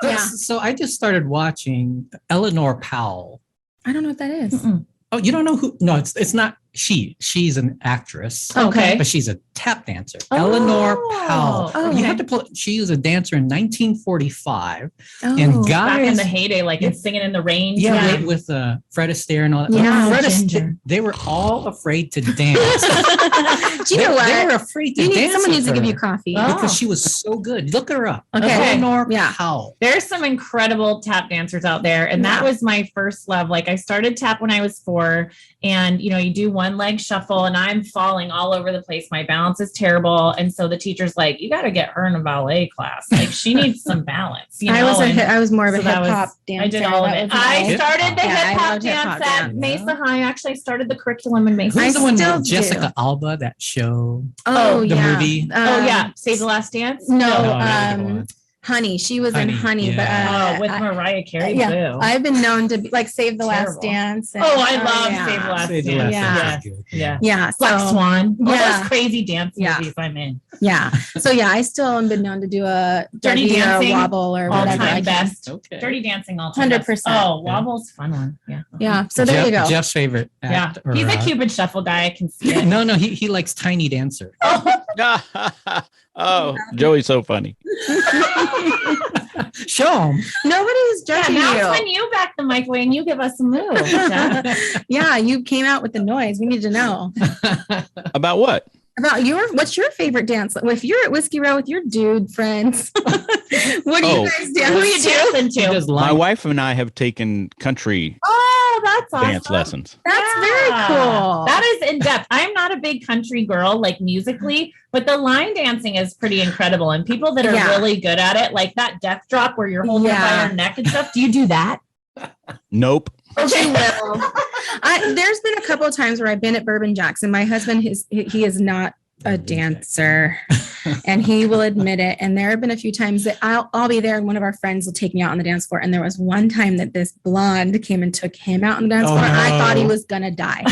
S4: Yeah.
S2: So I just started watching Eleanor Powell.
S4: I don't know what that is.
S3: Mm-mm.
S2: Oh, you don't know who? No, it's not she. She's an actress.
S3: Okay.
S2: But she's a tap dancer.
S3: Oh.
S2: Eleanor Powell.
S4: Oh,
S2: You
S4: okay.
S2: have to pull. She was a dancer in 1945,
S4: Oh,
S2: and
S3: Back in
S2: guys,
S3: the heyday, like in Singing in the Rain.
S2: yeah,
S3: time.
S2: with Fred Astaire and all that.
S4: Yeah.
S2: Fred
S3: Ginger.
S2: Astaire, they were all afraid to dance.
S4: Do you know what?
S2: They were afraid to
S4: You need,
S2: dance.
S4: someone
S2: with
S4: needs to give
S2: her
S4: you coffee.
S3: Oh.
S2: because she was so good. Look her up.
S4: Okay.
S2: Eleanor
S4: Yeah.
S2: Powell.
S3: There's some incredible tap dancers out there. And that
S4: Yeah.
S3: was my first love. Like I started tap when I was 4, and you know, you do one leg shuffle and I'm falling all over the place. My balance is terrible. And so the teacher's like, you got to get her in a ballet class. Like she needs some balance. You know?
S4: I was more of a
S3: so that
S4: hip hop
S3: was-
S4: dancer.
S3: I did all of
S4: That
S3: it.
S4: was
S3: I
S4: my-
S2: Hip
S3: started the
S2: hop.
S4: Yeah, I
S3: hip hop
S4: loved hip
S3: dance
S4: hop
S3: at
S4: dance.
S3: Mesa High. Actually, I started the curriculum in Mesa.
S2: Who's the one
S4: still
S2: with
S4: do.
S2: Jessica Alba? That show.
S4: Oh,
S2: The
S4: yeah.
S2: movie?
S3: Oh yeah, Save the Last Dance.
S4: No,
S2: No, another one.
S4: Honey. She was in
S2: Honey,
S4: Honey,
S2: yeah.
S3: Oh, with
S4: but
S3: Mariah Carey
S4: yeah,
S3: too.
S4: I've been known to be, like Save the Last
S3: Terrible.
S4: Dance. and-
S3: Oh, I love
S4: yeah.
S3: Save the Last
S2: Save the
S3: Dance.
S2: Last
S4: Yeah.
S2: Dance is good.
S3: Yeah.
S4: Yeah,
S3: Black
S4: so
S3: Swan. All
S4: Yeah.
S3: those crazy dance
S4: Yeah.
S3: movies I'm in.
S4: yeah, so yeah, I still have been known to do a
S3: Dirty
S4: Dougie or a
S3: Dancing,
S4: wobble or
S3: All
S4: whatever. I
S3: time
S4: can.
S3: best.
S2: Okay.
S3: Dirty Dancing all time.
S4: 100%.
S3: best. Oh, Wobble's a fun one. Yeah.
S4: Yeah, so there you go.
S2: Jeff's favorite
S3: Yeah.
S2: act. or,
S3: He's a Cupid shuffle guy. I can see it.
S2: No, he likes Tiny Dancer.
S1: Oh, Joey's so funny.
S2: Show him.
S4: Nobody's
S3: Yeah,
S4: judging
S3: now it's
S4: you.
S3: when you back the mic away and you give us a move. Jeff.
S4: Yeah, you came out with the noise. We need to know
S1: About what?
S4: about what's your favorite dance? If you're at Whiskey Row with your dude friends, what do
S1: Oh.
S4: you guys dance
S3: Who are you
S4: to?
S3: dancing
S2: He
S3: to?
S2: does
S1: My
S2: line.
S1: wife and I have taken country
S3: Oh, that's awesome.
S1: dance lessons.
S4: That's very cool.
S3: That is in depth. I'm not a big country girl, like musically, but the line dancing is pretty incredible. And people that are
S4: Yeah.
S3: really good at it, like that death drop where you're holding it by
S4: Yeah.
S3: your neck and stuff. Do you do that?
S1: Nope.
S4: Okay, well, there's been a couple of times where I've been at Bourbon Jacks, and my husband he is not a dancer, and he will admit it. And there have been a few times that I'll be there, and one of our friends will take me out on the dance floor. And there was one time that this blonde came and took him out on the dance
S2: Oh,
S4: floor. And I thought he
S2: no.
S4: was gonna die,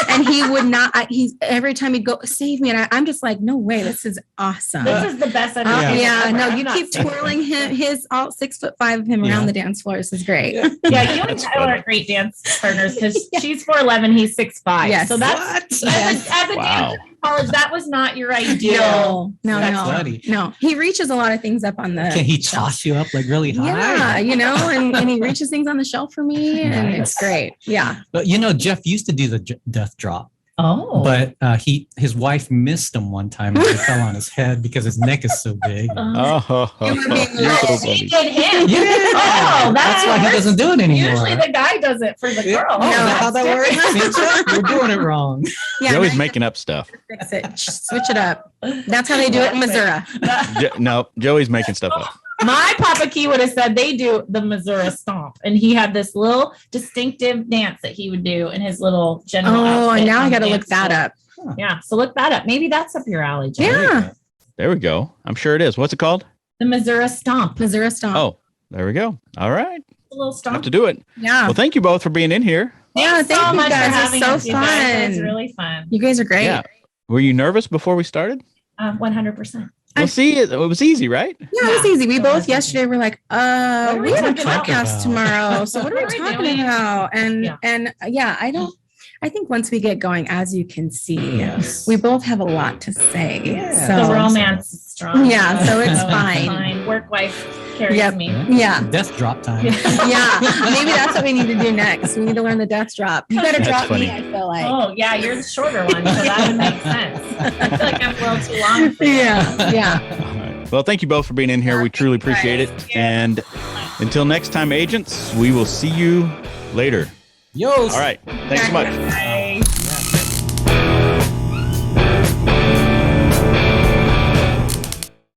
S4: and he would not. He's every time he'd go save me, and I'm just like, no way, this is awesome.
S3: This is the best I've
S2: Yeah.
S4: Yeah, no,
S3: I'm
S4: you
S3: not
S4: keep
S3: saying-
S4: twirling him, his all 6'5" of him
S2: Yeah.
S4: around the dance floor. This is great.
S3: Yeah, you and
S1: That's
S3: Tyler
S1: funny.
S3: are great dance partners because
S4: Yeah.
S3: she's 4'11", he's 6'5".
S4: Yes.
S3: So that's
S2: What?
S3: as a
S1: Wow.
S3: dancer in college, that was not your ideal.
S4: No,
S2: That's
S4: no,
S2: nutty.
S4: no. He reaches a lot of things up on the.
S2: Can he
S4: shelf.
S2: toss you up like really high?
S4: Yeah, and he reaches things on the shelf for me, and
S2: Nice.
S4: it's great. Yeah.
S2: But Jeff used to do the death drop,
S3: Oh.
S2: but his wife missed him one time and it fell on his head because his neck is so big.
S1: Oh,
S4: You were being
S1: you're so
S3: She
S1: funny.
S3: did him.
S2: Yeah,
S3: Oh,
S2: that's why he doesn't do it anymore.
S3: Usually the guy does it for the
S2: Yeah.
S3: girl.
S2: Oh, is that how that
S3: that's
S2: works?
S3: different.
S2: See, Jeff, you're doing it wrong.
S4: Yeah.
S1: Joey's
S4: now
S1: making up stuff.
S4: you fix it. Switch it up. That's how they do it in Missouri.
S1: No, Joey's making stuff up.
S3: My Papa Key would have said they do the Missouri stomp, and he had this little distinctive dance that he would do in his little general.
S4: Oh,
S3: outfit
S4: and now
S3: on
S4: I
S3: the
S4: got to look
S3: dance
S4: that
S3: floor.
S4: up.
S3: Yeah, so look that up. Maybe that's up your alley, Jen.
S4: Yeah.
S1: There we go. I'm sure it is. What's it called?
S3: The Missouri Stomp.
S4: Missouri Stomp.
S1: Oh, there we go. All right.
S3: A little
S1: Have
S3: stomp.
S1: to do it.
S4: Yeah.
S1: Well, thank you both for being in here.
S4: Yeah,
S3: Thanks
S4: thank
S3: so
S4: you
S3: much for
S4: guys. It's
S3: having
S4: so
S3: us, you guys. It was
S4: fun.
S3: really fun.
S4: You guys are great.
S1: Yeah. Were you nervous before we started?
S3: 100%.
S1: Well, see, it was easy, right?
S4: Yeah, it was easy. We
S3: It
S4: both
S3: was easy.
S4: yesterday were like,
S3: What are
S4: we
S3: we
S4: have a
S2: talking about?
S4: podcast tomorrow. So what are we
S3: What are we
S4: talking
S3: doing?
S4: about?
S3: Yeah.
S4: And I think once we get going, as you can see,
S2: Yes.
S4: we both have a lot to say.
S2: Yeah.
S4: So
S3: The romance is strong.
S4: Yeah, so it's fine.
S3: Work wife carries
S4: Yep.
S3: me.
S4: Yeah.
S2: Death drop time.
S4: Yeah, maybe that's what we need to do next. We need to learn the death drop. You better
S1: That's
S4: drop
S1: funny.
S4: me, I feel like.
S3: Oh, yeah, you're the shorter one, so that would make sense. I feel like I'm a little too long for you.
S4: Yeah.
S1: All right. Well, thank you both for being in here. We truly appreciate it. And until next time, agents, we will see you later.
S2: Yo.
S1: All right. Thanks so much.
S3: Bye.